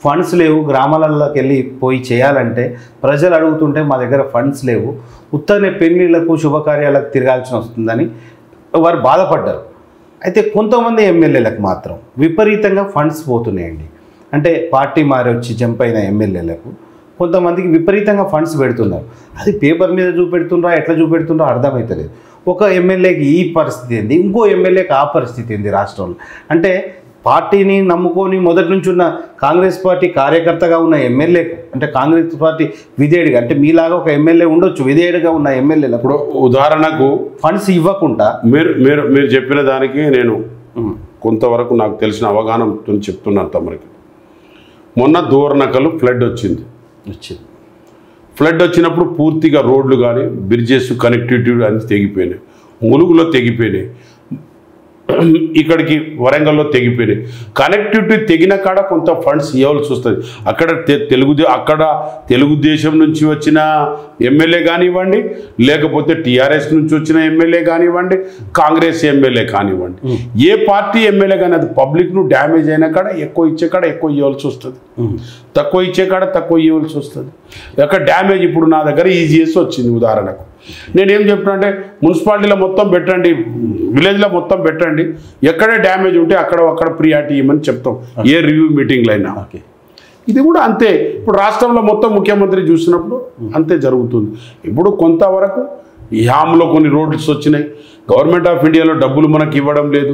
ఫండ్స్ లేవు గ్రామాలలోకి వెళ్ళి పోయి చేయాలంటే ప్రజలు అడుగుతుంటే మా దగ్గర ఫండ్స్ లేవు ఉత్తనే పెళ్లిళ్లకు శుభకార్యాలకు తిరగాల్సి వస్తుందని వారు బాధపడ్డారు అయితే కొంతమంది ఎమ్మెల్యేలకు మాత్రం విపరీతంగా ఫండ్స్ పోతున్నాయండి అంటే పార్టీ మారి వచ్చి జంప్ అయిన ఎమ్మెల్యేలకు కొంతమందికి విపరీతంగా ఫండ్స్ పెడుతున్నారు అది పేపర్ మీద చూపెడుతున్నారా ఎట్లా చూపెడుతున్నారో అర్థమవుతలేదు ఒక ఎమ్మెల్యేకి ఈ పరిస్థితి ఏంది ఇంకో ఎమ్మెల్యేకి ఆ పరిస్థితి ఏంది రాష్ట్రంలో అంటే పార్టీని నమ్ముకొని మొదటి నుంచి ఉన్న కాంగ్రెస్ పార్టీ కార్యకర్తగా ఉన్న ఎమ్మెల్యేకు అంటే కాంగ్రెస్ పార్టీ విధేయుడిగా అంటే మీలాగా ఒక ఎమ్మెల్యే ఉండొచ్చు విధేయుడిగా ఉన్న ఎమ్మెల్యేలకు
ఇప్పుడు ఉదాహరణకు
ఫండ్స్ ఇవ్వకుండా
మీరు చెప్పిన దానికి నేను కొంతవరకు నాకు తెలిసిన అవగాహనతో చెప్తున్నాను తమరికి మొన్న దూర్నకలు ఫ్లడ్ వచ్చింది ఫ్లడ్ వచ్చినప్పుడు పూర్తిగా రోడ్లు కానీ బ్రిడ్జెస్ కనెక్టివిటీ అన్ని తెగిపోయినాయి ములుగులో తెగిపోయినాయి ఇక్కడికి వరంగల్లో తెగిపోయినాయి కనెక్టివిటీ తెగిన కాడ కొంత ఫండ్స్ ఇవ్వాల్సి వస్తుంది అక్కడ తెలుగుదేశం నుంచి వచ్చిన ఎమ్మెల్యే కానివ్వండి లేకపోతే టీఆర్ఎస్ నుంచి వచ్చిన ఎమ్మెల్యే కానివ్వండి కాంగ్రెస్ ఎమ్మెల్యే కానివ్వండి ఏ పార్టీ ఎమ్మెల్యే కానీ అది పబ్లిక్ను డ్యామేజ్ అయిన కాడ ఎక్కువ ఇచ్చే కాడ ఎక్కువ ఇవ్వాల్సి వస్తుంది తక్కువ ఇచ్చే కాడ తక్కువ ఇవ్వాల్సి వస్తుంది అక్కడ డ్యామేజ్ ఇప్పుడు నా దగ్గర ఈజీఎస్ వచ్చింది ఉదాహరణకు నేనేం చెప్తున్నా అంటే మున్సిపాలిటీలో మొత్తం పెట్టండి విలేజ్లో మొత్తం పెట్టండి ఎక్కడే డ్యామేజ్ ఉంటే అక్కడ ప్రియారిటీ ఇవ్వమని చెప్తాం ఏ రివ్యూ మీటింగ్లో అయినా ఇది కూడా అంతే ఇప్పుడు రాష్ట్రంలో మొత్తం ముఖ్యమంత్రి చూసినప్పుడు అంతే జరుగుతుంది ఇప్పుడు కొంతవరకు యామ్లో కొన్ని రోడ్స్ వచ్చినాయి గవర్నమెంట్ ఆఫ్ ఇండియాలో డబ్బులు మనకు ఇవ్వడం లేదు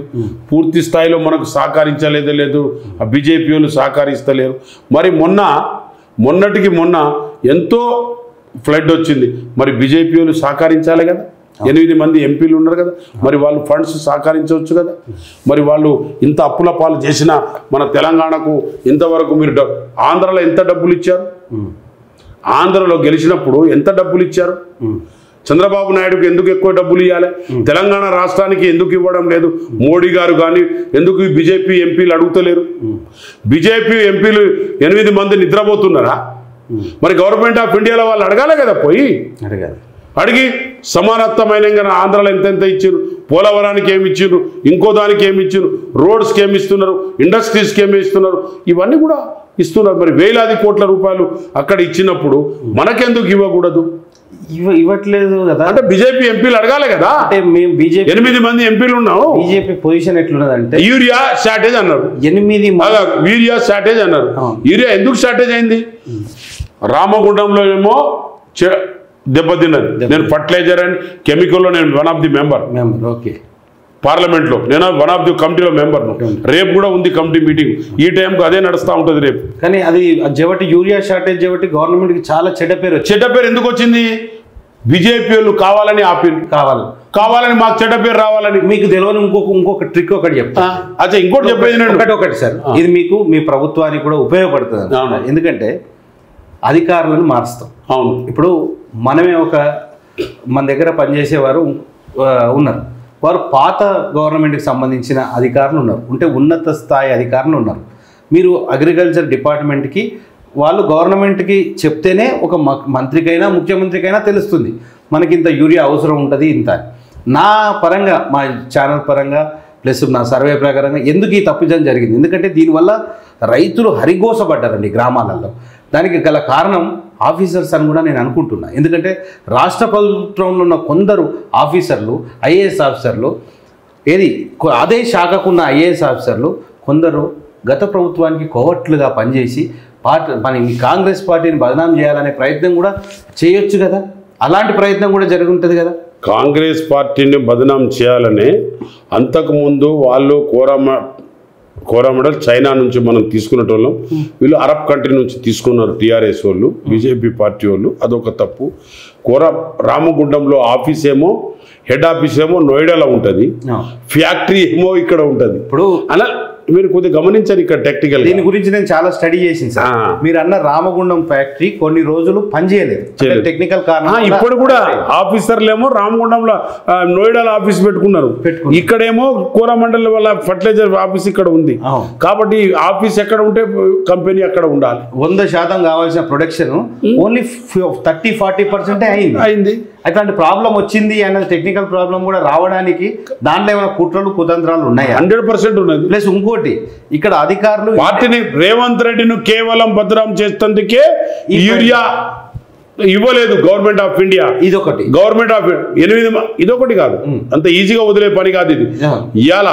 పూర్తి స్థాయిలో మనకు సహకరించలేదు ఆ బీజేపీ వాళ్ళు సహకరిస్తలేరు మరి మొన్నటికి మొన్న ఎంతో ఫ్లడ్ వచ్చింది మరి బీజేపీ వాళ్ళు సహకరించాలి కదా 8 మంది ఎంపీలు ఉన్నారు కదా మరి వాళ్ళు ఫండ్స్ సహకరించవచ్చు కదా మరి వాళ్ళు ఇంత అప్పుల పాలు చేసిన మన తెలంగాణకు ఇంతవరకు మీరు ఆంధ్రలో ఎంత డబ్బులు ఇచ్చారు ఆంధ్రలో గెలిచినప్పుడు ఎంత డబ్బులు ఇచ్చారు చంద్రబాబు నాయుడుకి ఎందుకు ఎక్కువ డబ్బులు ఇవ్వాలి తెలంగాణ రాష్ట్రానికి ఎందుకు ఇవ్వడం లేదు మోడీ గారు కానీ ఎందుకు బీజేపీ ఎంపీలు అడుగుతలేరు బీజేపీ ఎంపీలు 8 మంది నిద్రపోతున్నారా మరి గవర్నమెంట్ ఆఫ్ ఇండియాలో వాళ్ళు అడగాలి కదా పోయి అడిగి సమానత్వమైన ఆంధ్రాలో ఎంతెంత ఇచ్చారు, పోలవరానికి ఏమి ఇచ్చారు, ఇంకో దానికి ఏమి ఇచ్చారు, రోడ్స్కి ఏమి ఇస్తున్నారు, ఇండస్ట్రీస్కి ఏమి ఇస్తున్నారు, ఇవన్నీ కూడా ఇస్తున్నారు. మరి వేలాది కోట్ల రూపాయలు అక్కడ ఇచ్చినప్పుడు మనకెందుకు ఇవ్వకూడదు?
ఇవ్వట్లేదు కదా.
అంటే బీజేపీ ఎంపీలు అడగాలి కదా.
అంటే మేము బీజేపీ
8 మంది ఎంపీలు ఉన్నాం.
బీజేపీ పొజిషన్ ఎట్లున్నదంటే
యూరియా షార్టేజ్ అన్నారు,
8
యూరియా షార్టేజ్ అన్నారు. యూరియా ఎందుకు షార్టేజ్ అయింది? రామగుండంలో ఏమో దెబ్బతిన్నది. నేను ఫర్టిలైజర్ అండ్ కెమికల్లో నేను one of the member.
Okay,
పార్లమెంట్లో నేను వన్ ఆఫ్ ది కమిటీలో మెంబర్ను. రేపు కూడా ఉంది కమిటీ మీటింగ్. ఈ టైంకి అదే నడుస్తూ ఉంటుంది రేపు.
కానీ అది జబట్టి యూరియా షార్టేజ్ జబట్టి గవర్నమెంట్కి చాలా చెడ్డ పేరు
ఎందుకు వచ్చింది? బీజేపీ వాళ్ళు కావాలని ఆపిరు, కావాలని మాకు చెడ్డ పేరు రావాలని.
మీకు తెలియని ఇంకొక ట్రిక్ ఒకటి చెప్తా.
అచ్చా, ఇంకోటి చెప్పేది నేను
ఒకటి సార్, ఇది మీకు మీ ప్రభుత్వానికి కూడా ఉపయోగపడుతుంది. ఎందుకంటే అధికారులను మారుస్తాం.
అవును,
ఇప్పుడు మనమే మన దగ్గర పనిచేసేవారు ఉన్నారు, వారు పాత గవర్నమెంట్కి సంబంధించిన అధికారులు ఉన్నారు, ఉంటే ఉన్నత స్థాయి అధికారులు ఉన్నారు. మీరు అగ్రికల్చర్ డిపార్ట్మెంట్కి వాళ్ళు గవర్నమెంట్కి చెప్తేనే ఒక మంత్రికైనా ముఖ్యమంత్రికైనా తెలుస్తుంది మనకి ఇంత యూరియా అవసరం ఉంటుంది ఇంత. నా పరంగా, మా ఛానల్ పరంగా ప్లస్ నా సర్వే ప్రకారంగా ఎందుకు ఈ తప్పిదం జరిగింది? ఎందుకంటే దీనివల్ల రైతులు హరిగోసపడ్డారండి గ్రామాలలో. దానికి గల కారణం ఆఫీసర్స్ అని కూడా నేను అనుకుంటున్నా. ఎందుకంటే రాష్ట్ర ప్రభుత్వంలో ఉన్న కొందరు ఆఫీసర్లు, ఐఏఎస్ ఆఫీసర్లు, అదే శాఖకున్న ఐఏఎస్ ఆఫీసర్లు కొందరు గత ప్రభుత్వానికి కోవట్లుగా పనిచేసి కాంగ్రెస్ పార్టీని బదనాం చేయాలనే ప్రయత్నం కూడా చేయొచ్చు కదా. అలాంటి ప్రయత్నం కూడా జరుగుతుంది కదా.
కాంగ్రెస్ పార్టీని బదనాం చేయాలనే అంతకుముందు వాళ్ళు కోరామడల్ చైనా నుంచి మనం తీసుకునేటోళ్ళం, వీళ్ళు అరబ్ కంట్రీ నుంచి తీసుకున్నారు టీఆర్ఎస్ వాళ్ళు, బీజేపీ పార్టీ వాళ్ళు. అదొక తప్పు. రామగుండంలో ఆఫీస్ ఏమో, హెడ్ ఆఫీస్ ఏమో నోయిడాలో ఉంటుంది, ఫ్యాక్టరీ ఏమో ఇక్కడ ఉంటుంది.
ఇప్పుడు
అలా మీరు కొద్దిగా గమనించారు ఇక్కడ టెక్నికల్.
దీని గురించి నేను చాలా స్టడీ చేసింది సార్. మీరు అన్న రామగుండం ఫ్యాక్టరీ కొన్ని రోజులు పనిచేయలేదు, టెక్నికల్ కారణం.
ఇప్పుడు కూడా ఆఫీసర్లు ఏమో రామగుండంలో నోయిడాలో ఆఫీస్ పెట్టుకున్నారు, ఇక్కడేమో కోరమండల్ వాళ్ళ ఫర్టిలైజర్ ఆఫీస్ ఇక్కడ ఉంది. కాబట్టి ఆఫీస్ ఎక్కడ ఉంటే కంపెనీ అక్కడ ఉండాలి.
100% కావాల్సిన ప్రొడక్షన్ ఓన్లీ 30-40% అయింది. అట్లాంటి ప్రాబ్లం వచ్చింది అన్నది టెక్నికల్ ప్రాబ్లం కూడా రావడానికి దాంట్లో ఏమైనా కుట్రలు కుతంత్రాలు ఉన్నాయి?
100% ఉన్నది.
ప్లస్ ఇంకోటి, ఇక్కడ అధికారులు
పార్టీని రేవంత్ రెడ్డిని కేవలం బదనాం చేసేందుకే యూరియా ఇవ్వలేదు గవర్నమెంట్ ఆఫ్ ఇండియా.
ఇదొకటి
గవర్నమెంట్ ఆఫ్ 8 ఇదొకటి కాదు, అంత ఈజీగా వదిలే పని కాదు ఇది. ఇవాళ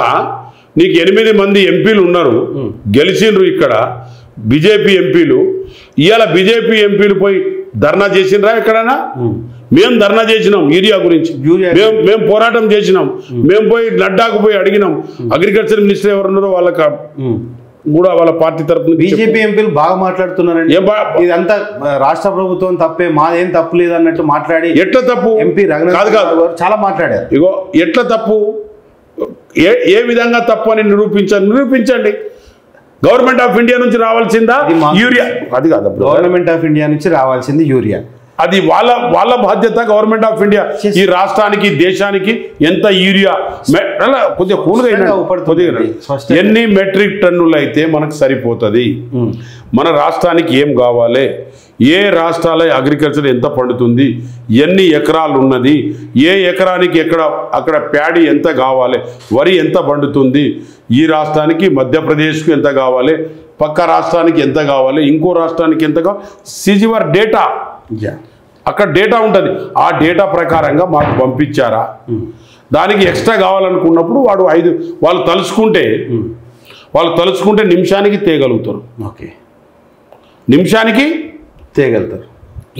నీకు 8 మంది ఎంపీలు ఉన్నారు, గెలిచిండ్రు ఇక్కడ బీజేపీ ఎంపీలు. ఇవాళ బీజేపీ ఎంపీలు పోయి ధర్నా చేసిండ్రా ఎక్కడైనా? మేము ధర్నా చేసినాం యూరియా గురించి, మేము పోరాటం చేసినాం, మేము పోయి నడ్డాకు పోయి అడిగినాం. అగ్రికల్చర్ మినిస్టర్ ఎవరున్నారో వాళ్ళకి కూడా వాళ్ళ పార్టీ తరఫున
బీజేపీ ఎంపీలు బాగా మాట్లాడుతున్నారండి. ఇదంతా రాష్ట్ర ప్రభుత్వం తప్పే, మాదేం తప్పు లేదు అన్నట్టు మాట్లాడి.
ఎట్లా తప్పు?
ఎంపీ రఘునాథ్ గారు చాలా మాట్లాడారు.
ఇగో ఎట్లా తప్పు, ఏ విధంగా తప్పు అని నిరూపించండి. గవర్నమెంట్ ఆఫ్ ఇండియా నుంచి రావాల్సిందా యూరియా? అది కాదు,
గవర్నమెంట్ ఆఫ్ ఇండియా నుంచి రావాల్సింది యూరియా.
అది వాళ్ళ బాధ్యత. గవర్నమెంట్ ఆఫ్ ఇండియా ఈ రాష్ట్రానికి దేశానికి ఎంత యూరియా కొద్దిగా కూలుగా ఎన్ని మెట్రిక్ టన్నులు అయితే మనకు సరిపోతుంది? మన రాష్ట్రానికి ఏం కావాలి? ఏ రాష్ట్రాల అగ్రికల్చర్ ఎంత పండుతుంది, ఎన్ని ఎకరాలు ఉన్నది, ఏ ఎకరానికి అక్కడ ప్యాడీ ఎంత కావాలి, వరి ఎంత పండుతుంది, ఈ రాష్ట్రానికి మధ్యప్రదేశ్కు ఎంత కావాలి, పక్క రాష్ట్రానికి ఎంత కావాలి, ఇంకో రాష్ట్రానికి ఎంత కావాలి, సిజివర్ డేటా అక్కడ డేటా ఉంటుంది. ఆ డేటా ప్రకారంగా మాకు పంపించారా? దానికి ఎక్స్ట్రా కావాలనుకున్నప్పుడు వాళ్ళు తలుచుకుంటే నిమిషానికి తేగలుగుతారు.
ఓకే,
నిమిషానికి తేగలుగుతారు.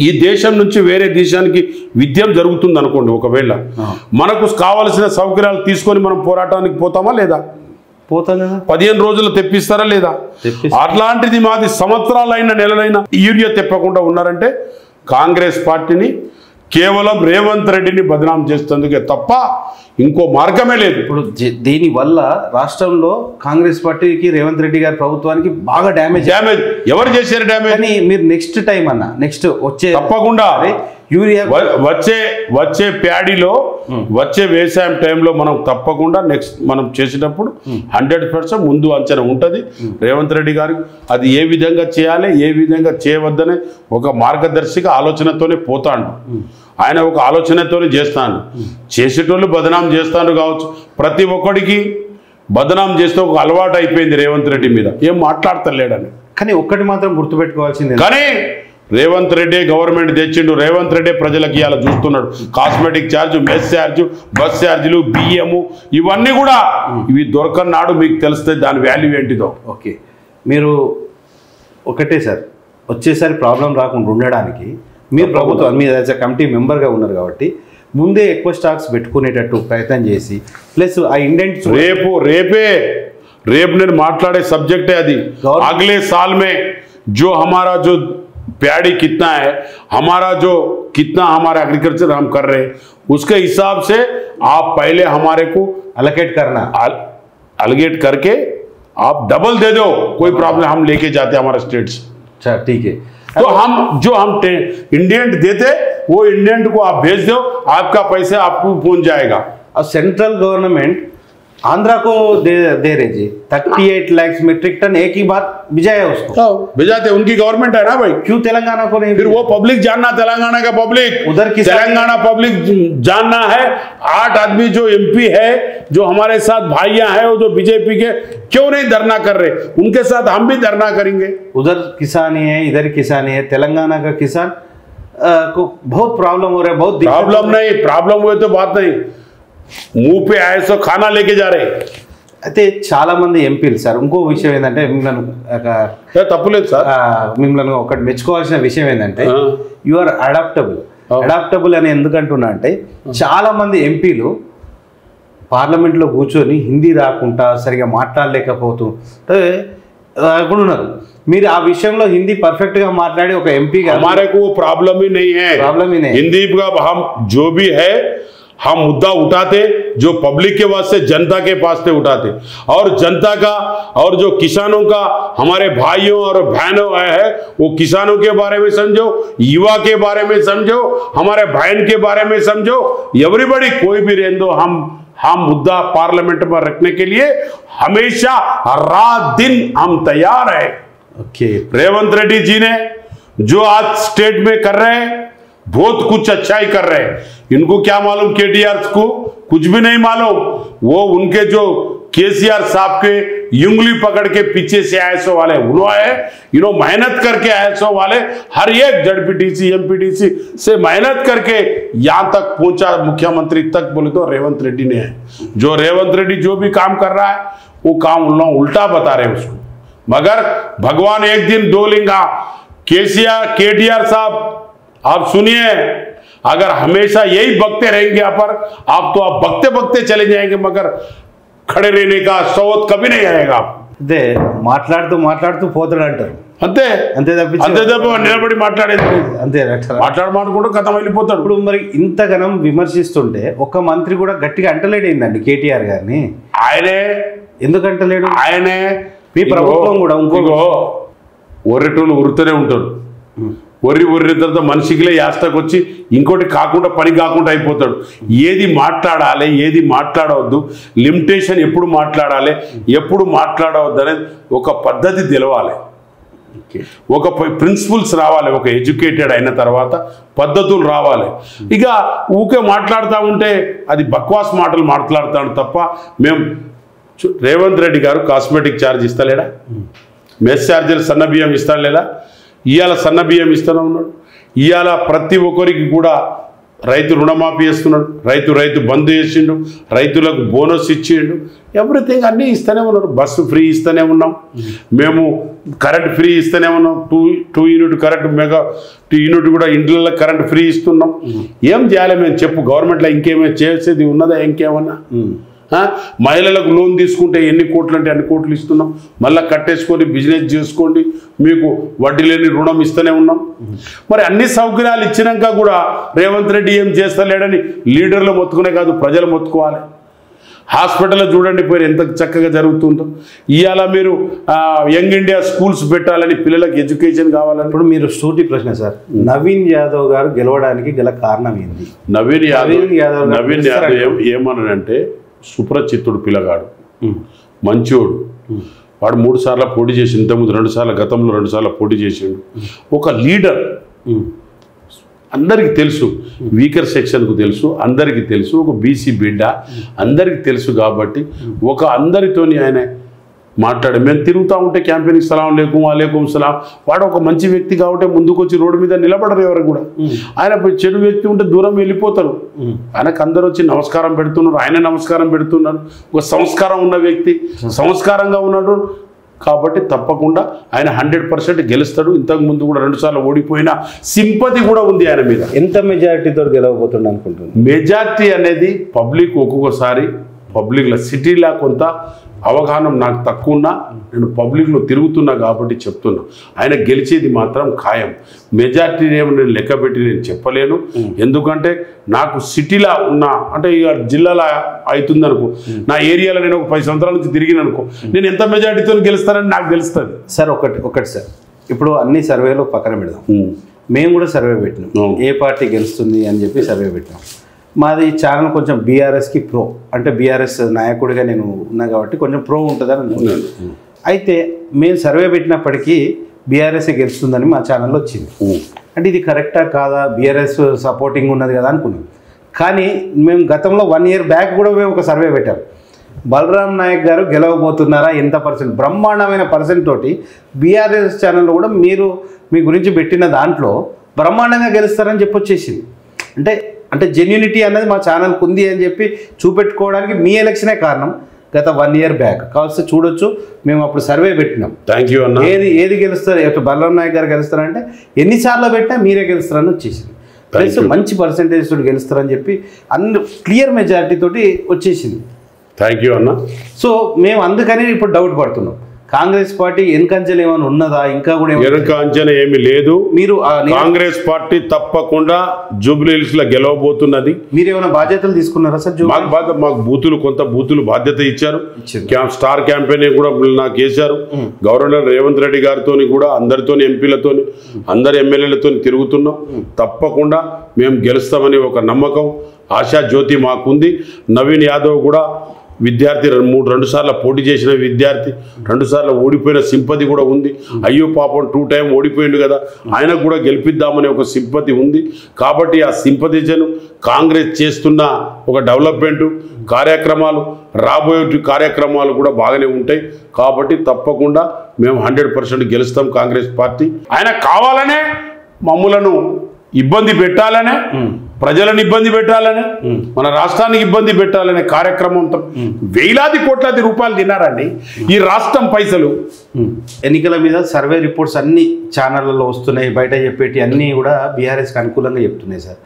ఈ దేశం నుంచి వేరే దేశానికి విద్యం జరుగుతుంది అనుకోండి, ఒకవేళ మనకు కావలసిన సౌకర్యాలు తీసుకొని మనం పోరాటానికి పోతామా లేదా?
పోతాం కదా.
15 రోజులు తెప్పిస్తారా లేదా? అట్లాంటిది మాది సంవత్సరాలైన నెలలైన యూరియా తెప్పకుండా ఉన్నారంటే కాంగ్రెస్ పార్టీని కేవలం రేవంత్ రెడ్డిని బదనాం చేసేందుకే తప్ప ఇంకో మార్గమే లేదు.
ఇప్పుడు దీనివల్ల రాష్ట్రంలో కాంగ్రెస్ పార్టీకి, రేవంత్ రెడ్డి గారి ప్రభుత్వానికి బాగా డ్యామేజ్.
ఎవరు చేశారు డ్యామేజ్?
కానీ మీరు నెక్స్ట్ టైం వచ్చే
తప్పకుండా
యూరియా
వచ్చే ప్యాడీలో వచ్చే వ్యవసాయం టైంలో మనం తప్పకుండా నెక్స్ట్ మనం చేసేటప్పుడు 100% ముందు అంచనా ఉంటుంది రేవంత్ రెడ్డి గారికి. అది ఏ విధంగా చేయాలి, ఏ విధంగా చేయవద్దనే ఒక మార్గదర్శక ఆలోచనతోనే పోతాడు. ఆయన ఒక ఆలోచనతోనే చేస్తాను. చేసేటోళ్ళు బదనాం చేస్తాను కావచ్చు, ప్రతి ఒక్కడికి బదనాం చేస్తే ఒక అలవాటు అయిపోయింది రేవంత్ రెడ్డి మీద, ఏం మాట్లాడతలేడని.
కానీ ఒక్కటి మాత్రం గుర్తుపెట్టుకోవాల్సింది,
కానీ రేవంత్ రెడ్డి గవర్నమెంట్ తెచ్చిండు, రేవంత్ రెడ్డి ప్రజలకి ఇలా చూస్తున్నాడు. Cosmetic charge, mess charge, bus ఛార్జీలు, బియ్యము, ఇవన్నీ కూడా ఇవి దొరకన్నాడు మీకు తెలుస్తుంది దాని వాల్యూ ఏంటిదో.
ఓకే, మీరు ఒకటే సార్ వచ్చేసరి ప్రాబ్లం రాకుండా ఉండడానికి మీరు ప్రభుత్వం మీరు యాజ్ అ కమిటీ మెంబర్గా ఉన్నారు కాబట్టి ముందే ఎక్కువ స్టాక్స్ పెట్టుకునేటట్టు ప్రయత్నం చేసి ప్లస్ ఆ ఇండెంట్స్
రేపు నేను మాట్లాడే సబ్జెక్టే అది. అగలే साल में जो हमारा जो प्याड़ी कितना है, हमारा जो कितना हमारा एग्रीकल्चर हम कर रहे हैं उसके हिसाब से आप पहले हमारे को
अलोकेट करना,
अलगेट करके आप डबल दे दो, कोई प्रॉब्लम, हम लेके जाते हैं हमारा स्टेट से.
अच्छा ठीक है,
तो हम इंडियंट देते वो इंडियंट को आप भेज दो, आपका पैसा आपको पहुंच जाएगा.
और सेंट्रल गवर्नमेंट आंध्रा को दे रहे जी 38 लाख मीट्रिक टन एक ही बार भिजाया उसको,
भिजाते, उनकी गवर्नमेंट है ना भाई,
क्यों तेलंगाना को नहीं?
फिर वो पब्लिक जानना, तेलंगाना का पब्लिक,
उधर की
तेलंगाना पब्लिक जानना है. 8 आदमी जो एमपी है, जो हमारे साथ भाइयां हैं, वो जो बीजेपी के, क्यों नहीं धरना कर रहे? उनके साथ हम भी धरना करेंगे.
उधर किसानी है, इधर किसानी है, तेलंगाना का किसान को बहुत प्रॉब्लम हो रहा है. बहुत
प्रॉब्लम नहीं, प्रॉब्लम हुए तो बात नहीं, मुंह पे आए सो खाना लेके जा रहे.
అయితే చాలా మంది ఎంపీలు సార్ ఇంకో విషయం ఏంటంటే మిమ్మల్ని
తప్పులేదు సార్,
మిమ్మల్ని ఒకటి మెచ్చుకోవాల్సిన విషయం ఏంటంటే యు ఆర్ అడాప్టబుల్ అని ఎందుకంటున్నా అంటే చాలా మంది ఎంపీలు పార్లమెంట్లో కూర్చొని హిందీ రాకుండా సరిగా మాట్లాడలేకపోతూ ఉన్నారు. మీరు ఆ విషయంలో హిందీ పర్ఫెక్ట్ గా మాట్లాడి ఒక ఎంపీగా
हमारे को प्रॉब्लम ही नहीं है, हिंदी का हम जो भी है हम मुद्दा उठाते, जो पब्लिक के वास्ते जनता के पास से उठाते, और जनता का और जो किसानों का हमारे भाइयों और बहनों है वो किसानों के बारे में समझो, युवा के बारे में समझो, हमारे बहन के बारे में समझो, एवरीबॉडी कोई भी रहने दो, हम मुद्दा पार्लियामेंट में रखने के लिए हमेशा रात दिन हम तैयार है. रेवंत रेड्डी जी ने जो आज स्टेट में कर रहे हैं बहुत कुछ अच्छा ही कर रहे हैं. इनको क्या मालूम, केटीआर को कुछ भी नहीं मालूम, वो उनके जो केसीआर साहब के उंगली पकड़ के पीछे से आईएसओ वाले उन्होंने इन्हों मेहनत करके आईएसओ वाले हर एक जेडपीटीसी एमपीटीसी से मेहनत करके यहां तक पहुंचा, मुख्यमंत्री तक बोले तो रेवंत रेड्डी ने है. जो रेवंत रेड्डी जो भी काम कर रहा है वो काम उन लोग उल्टा बता रहे हैं उसको. मगर भगवान एक दिन दो लिंगा, केटीआर साहब आप सुनिए, अगर हमेशा यही बकते रहेंगे यहाँ पर आप तो आप बकते बकते चले जाएंगे, मगर खड़े रहने का सौत कभी नहीं आएगा.
అదే మాట్లాడుతూ పోతాడు అంటారు,
అంతే
అంతే
తప్ప నిలబడి మాట్లాడేది
అంతే
మాట్లాడుకుంటూ కథ వెళ్ళిపోతాడు.
ఇప్పుడు మరి ఇంతగానం విమర్శిస్తుంటే ఒక్క మంత్రి కూడా గట్టిగా అంటలేడేందండి కేటీఆర్ గారిని?
ఆయనే
ఎందుకు అంటలేడు?
ఆయనే
మీ ప్రభుత్వం కూడా ఇంకో
ఒర్రెటోళ్ళు ఉరుతూనే ఉంటాడు. ఒర్రి తర్వాత మనిషికిలే యాస్తకు వచ్చి ఇంకోటి కాకుండా పని కాకుండా అయిపోతాడు. ఏది మాట్లాడాలి, ఏది మాట్లాడవద్దు, లిమిటేషన్ ఎప్పుడు మాట్లాడాలి, ఎప్పుడు మాట్లాడవద్దు అనేది ఒక పద్ధతి తెలవాలి, ఒక ప్రిన్సిపల్స్ రావాలి. ఒక ఎడ్యుకేటెడ్ అయిన తర్వాత పద్ధతులు రావాలి. ఇక ఊకే మాట్లాడుతూ ఉంటే అది బక్వాస్ మాటలు మాట్లాడుతాడు తప్ప. మేము రేవంత్ రెడ్డి గారు కాస్మెటిక్ ఛార్జ్ ఇస్తలేడా, మెస్ ఛార్జీలు సన్న బియ్యం ఇస్తాడు లేదా, ఇవాళ సన్న బియ్యం ఇస్తూనే ఉన్నాడు. ఇవాళ ప్రతి ఒక్కరికి కూడా రైతు రుణమాఫీ చేస్తున్నాడు, రైతు బంద్ చేసిండు, రైతులకు బోనస్ ఇచ్చిండు, ఎవ్రీథింగ్ అన్నీ ఇస్తూనే ఉన్నారు. బస్సు ఫ్రీ ఇస్తూనే ఉన్నాం, మేము కరెంట్ ఫ్రీ ఇస్తూనే ఉన్నాం, 2 యూనిట్ కరెంట్ మెగా 2 యూనిట్ కూడా ఇండ్లలో కరెంట్ ఫ్రీ ఇస్తున్నాం. ఏం చేయాలి మేము చెప్పు, గవర్నమెంట్లో ఇంకేమైనా చేసేది ఉన్నదా? ఇంకేమన్నా మహిళలకు లోన్ తీసుకుంటే ఎన్ని కోట్లు అంటే అన్ని కోట్లు ఇస్తున్నాం, మళ్ళీ కట్టేసుకొని బిజినెస్ చేసుకోండి, మీకు వడ్డీ లేని రుణం ఇస్తూనే ఉన్నాం. మరి అన్ని సౌకర్యాలు ఇచ్చినాక కూడా రేవంత్ రెడ్డి ఏం చేస్తలేడని లీడర్లు మొత్తుకునే కాదు, ప్రజలు మొత్తుకోవాలి. హాస్పిటల్లో చూడండి పోయి ఎంత చక్కగా జరుగుతుందో. ఇవాళ మీరు యంగ్ ఇండియా స్కూల్స్ పెట్టాలని, పిల్లలకు ఎడ్యుకేషన్ కావాలని.
ఇప్పుడు మీరు సూటి ప్రశ్న సార్, నవీన్ యాదవ్ గారు గెలవడానికి గల కారణం ఏంది?
నవీన్ యాదవ్ ఏమన్నాడంటే సుప్రచిత్తుడు పిల్లగాడు, మంచోడు. వాడు 3 సార్లు పోటీ చేసి, ఇంతకుముందు 2 సార్లు, గతంలో 2 సార్లు పోటీ చేసిండు. ఒక లీడర్, అందరికీ తెలుసు, వీకర్ సెక్షన్కు తెలుసు, అందరికీ తెలుసు, ఒక బీసీ బిడ్డ అందరికీ తెలుసు. కాబట్టి ఒక అందరితోని ఆయన మాట్లాడి, మేము తిరుగుతూ ఉంటే క్యాంపెయినింగ్ సలాం వాలేకుం సలాం, వాడు ఒక మంచి వ్యక్తి కాబట్టి ముందుకు వచ్చి రోడ్డు మీద నిలబడరు ఎవరు కూడా. ఆయన చెడు వ్యక్తి ఉంటే దూరం వెళ్ళిపోతారు. ఆయనకు అందరూ వచ్చి నమస్కారం పెడుతున్నారు, ఆయన నమస్కారం పెడుతున్నారు. ఒక సంస్కారం ఉన్న వ్యక్తి, సంస్కారంగా ఉన్నాడు కాబట్టి తప్పకుండా ఆయన 100% గెలుస్తాడు. ఇంతకు ముందు కూడా 2 సార్లు ఓడిపోయిన సింపతి కూడా ఉంది ఆయన మీద.
ఎంత మెజారిటీతో గెలవబోతుండ అనుకుంటున్నాను?
మెజారిటీ అనేది పబ్లిక్ ఒక్కొక్కసారి పబ్లిక్లో, సిటీలో కొంత అవగాహన నాకు తక్కువ ఉన్నా, నేను పబ్లిక్లో తిరుగుతున్నా కాబట్టి చెప్తున్నా, ఆయన గెలిచేది మాత్రం ఖాయం. మెజారిటీ ఏమో నేను లెక్కపెట్టి నేను చెప్పలేను. ఎందుకంటే నాకు సిటీలో ఉన్న, అంటే ఇక జిల్లాలో అవుతుంది అనుకో, నా ఏరియాలో నేను ఒక 10 సంవత్సరాల నుంచి తిరిగిన అనుకో, నేను ఎంత మెజారిటీతో గెలుస్తానని నాకు తెలుస్తుంది.
సార్ ఒకటి సార్, ఇప్పుడు అన్ని సర్వేలు పక్కన పెడదాం. మేము కూడా సర్వే పెట్టినాం, ఏ పార్టీ గెలుస్తుంది అని చెప్పి సర్వే పెట్టినాం. మాది ఛానల్ కొంచెం బీఆర్ఎస్కి ప్రో, అంటే బీఆర్ఎస్ నాయకుడిగా నేను ఉన్నా కాబట్టి కొంచెం ప్రో ఉంటుందని అనుకున్నాను. అయితే మేము సర్వే పెట్టినప్పటికీ బీఆర్ఎస్ గెలుస్తుందని మా ఛానల్లో వచ్చింది. అంటే ఇది కరెక్టా కాదా, బీఆర్ఎస్ సపోర్టింగ్ ఉన్నది కదా అనుకున్నాం. కానీ మేము గతంలో 1 year బ్యాక్ కూడా మేము ఒక సర్వే పెట్టాం, బలరాం నాయక్ గారు గెలవబోతున్నారా, ఎంత పర్సెంట్, బ్రహ్మాండమైన పర్సెంట్ తోటి బీఆర్ఎస్ ఛానల్లో కూడా మీరు మీ గురించి పెట్టిన దాంట్లో బ్రహ్మాండంగా గెలుస్తారని చెప్పొచ్చేసింది. అంటే జెన్యూనిటీ అనేది మా ఛానల్కి ఉంది అని చెప్పి చూపెట్టుకోవడానికి మీ ఎలక్షనే కారణం. గత 1 year బ్యాక్ కావస్తే చూడొచ్చు, మేము అప్పుడు సర్వే పెట్టినాం.
థ్యాంక్ యూ అన్న.
ఏది గెలుస్తారు, ఎటు బలరాం నాయక్ గారు గెలుస్తారంటే ఎన్నిసార్లు పెట్టినా మీరే గెలుస్తారని వచ్చేసింది. ప్లస్ మంచి పర్సెంటేజ్ తోటి గెలుస్తారని చెప్పి అన్ని క్లియర్ మెజారిటీ తోటి వచ్చేసింది.
థ్యాంక్ యూ అన్న.
సో మేము అందుకని ఇప్పుడు డౌట్ పడుతున్నాం, కాంగ్రెస్ పార్టీ వెనుకంచెలు ఏమైనా ఉన్నదా, ఇంకా కూడా
వెనుకంచెన ఏమీ లేదు. మీరు కాంగ్రెస్ పార్టీ తప్పకుండా జూబ్లీ హిల్స్ లో గెలవబోతున్నది.
మీరు ఏమైనా బాధ్యతలు తీసుకున్నారా సార్?
మాకు కొంత బూతులు బాధ్యత ఇచ్చారు. స్టార్ క్యాంపెయిన్ కూడా నాకు వేశారు. గవర్నర్ రేవంత్ రెడ్డి గారితో కూడా, అందరితో, ఎంపీలతో, అందరు ఎమ్మెల్యేలతో తిరుగుతున్నాం. తప్పకుండా మేము గెలుస్తామని ఒక నమ్మకం, ఆశా జ్యోతి మాకుంది. నవీన్ యాదవ్ కూడా విద్యార్థి, 2 సార్లు పోటీ చేసిన విద్యార్థి, 2 సార్లు ఓడిపోయిన సింపతి కూడా ఉంది. అయ్యో పాపం 2 times ఓడిపోయిండు కదా, ఆయనకు కూడా గెలిపిద్దామనే ఒక సింపతి ఉంది. కాబట్టి ఆ సింపతిజను కాంగ్రెస్ చేస్తున్న ఒక డెవలప్మెంట్ కార్యక్రమాలు, రాబోయే కార్యక్రమాలు కూడా బాగానే ఉంటాయి. కాబట్టి తప్పకుండా మేము 100% గెలుస్తాం కాంగ్రెస్ పార్టీ. ఆయన కావాలనే మమ్ములను ఇబ్బంది పెట్టాలనే, ప్రజలను ఇబ్బంది పెట్టాలనే, మన రాష్ట్రానికి ఇబ్బంది పెట్టాలనే కార్యక్రమంతో వేలాది కోట్లాది రూపాయలు తిన్నారండి ఈ రాష్ట్రం పైసలు.
ఎన్నికల మీద సర్వే రిపోర్ట్స్ అన్ని ఛానళ్ళలో వస్తున్నాయి, బయట చెప్పేటి అన్నీ కూడా బీఆర్ఎస్కి అనుకూలంగా చెప్తున్నాయి సార్.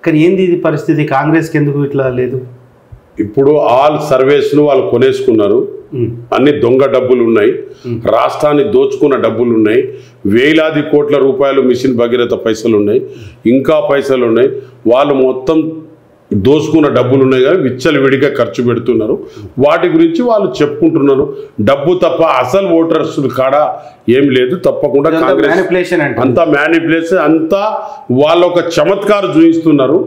కానీ ఏంది ఇది పరిస్థితి, కాంగ్రెస్కి ఎందుకు ఇట్లా లేదు?
ఇప్పుడు ఆల్ సర్వేస్ను వాళ్ళు కొనేసుకున్నారు. అన్ని దొంగ డబ్బులు ఉన్నాయి, రాష్ట్రాన్ని దోచుకున్న డబ్బులు ఉన్నాయి, వేలాది కోట్ల రూపాయలు మిషన్ భగీరథ పైసలు ఉన్నాయి, ఇంకా పైసలు ఉన్నాయి. వాళ్ళు మొత్తం దోచుకున్న డబ్బులు ఉన్నాయి కానీ విచ్చలవిడిగా ఖర్చు పెడుతున్నారు. వాటి గురించి వాళ్ళు చెప్పుకుంటున్నారు. డబ్బు తప్ప అసలు ఓటర్స్ కాడ ఏం లేదు. తప్పకుండా కాంగ్రెస్ అంతా మ్యానిపులేషన్, అంతా వాళ్ళ ఒక చమత్కారం చూపిస్తున్నారు.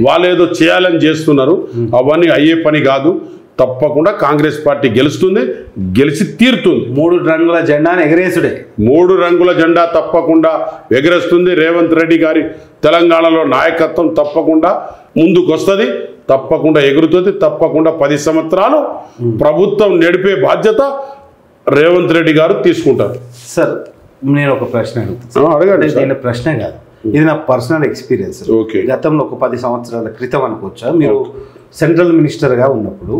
వాళ్ళు ఏదో చేయాలని చేస్తున్నారు, అవన్నీ అయ్యే పని కాదు. తప్పకుండా కాంగ్రెస్ పార్టీ గెలుస్తుంది, గెలిచి తీరుతుంది.
3 రంగుల జెండాను ఎగరేసుడే,
3 రంగుల జెండా తప్పకుండా ఎగరేస్తుంది. రేవంత్ రెడ్డి గారి తెలంగాణలో నాయకత్వం తప్పకుండా ముందుకు వస్తుంది, తప్పకుండా ఎగురుతుంది. తప్పకుండా 10 సంవత్సరాలు ప్రభుత్వం నడిపే బాధ్యత రేవంత్ రెడ్డి గారు తీసుకుంటారు.
సార్ నేను ఒక ప్రశ్న
అడగండి.
నేను ప్రశ్న కాదు, ఇది నా పర్సనల్ ఎక్స్పీరియన్స్. గతంలో ఒక 10 సంవత్సరాల క్రితం అనుకోవచ్చా, మీరు సెంట్రల్ మినిస్టర్గా ఉన్నప్పుడు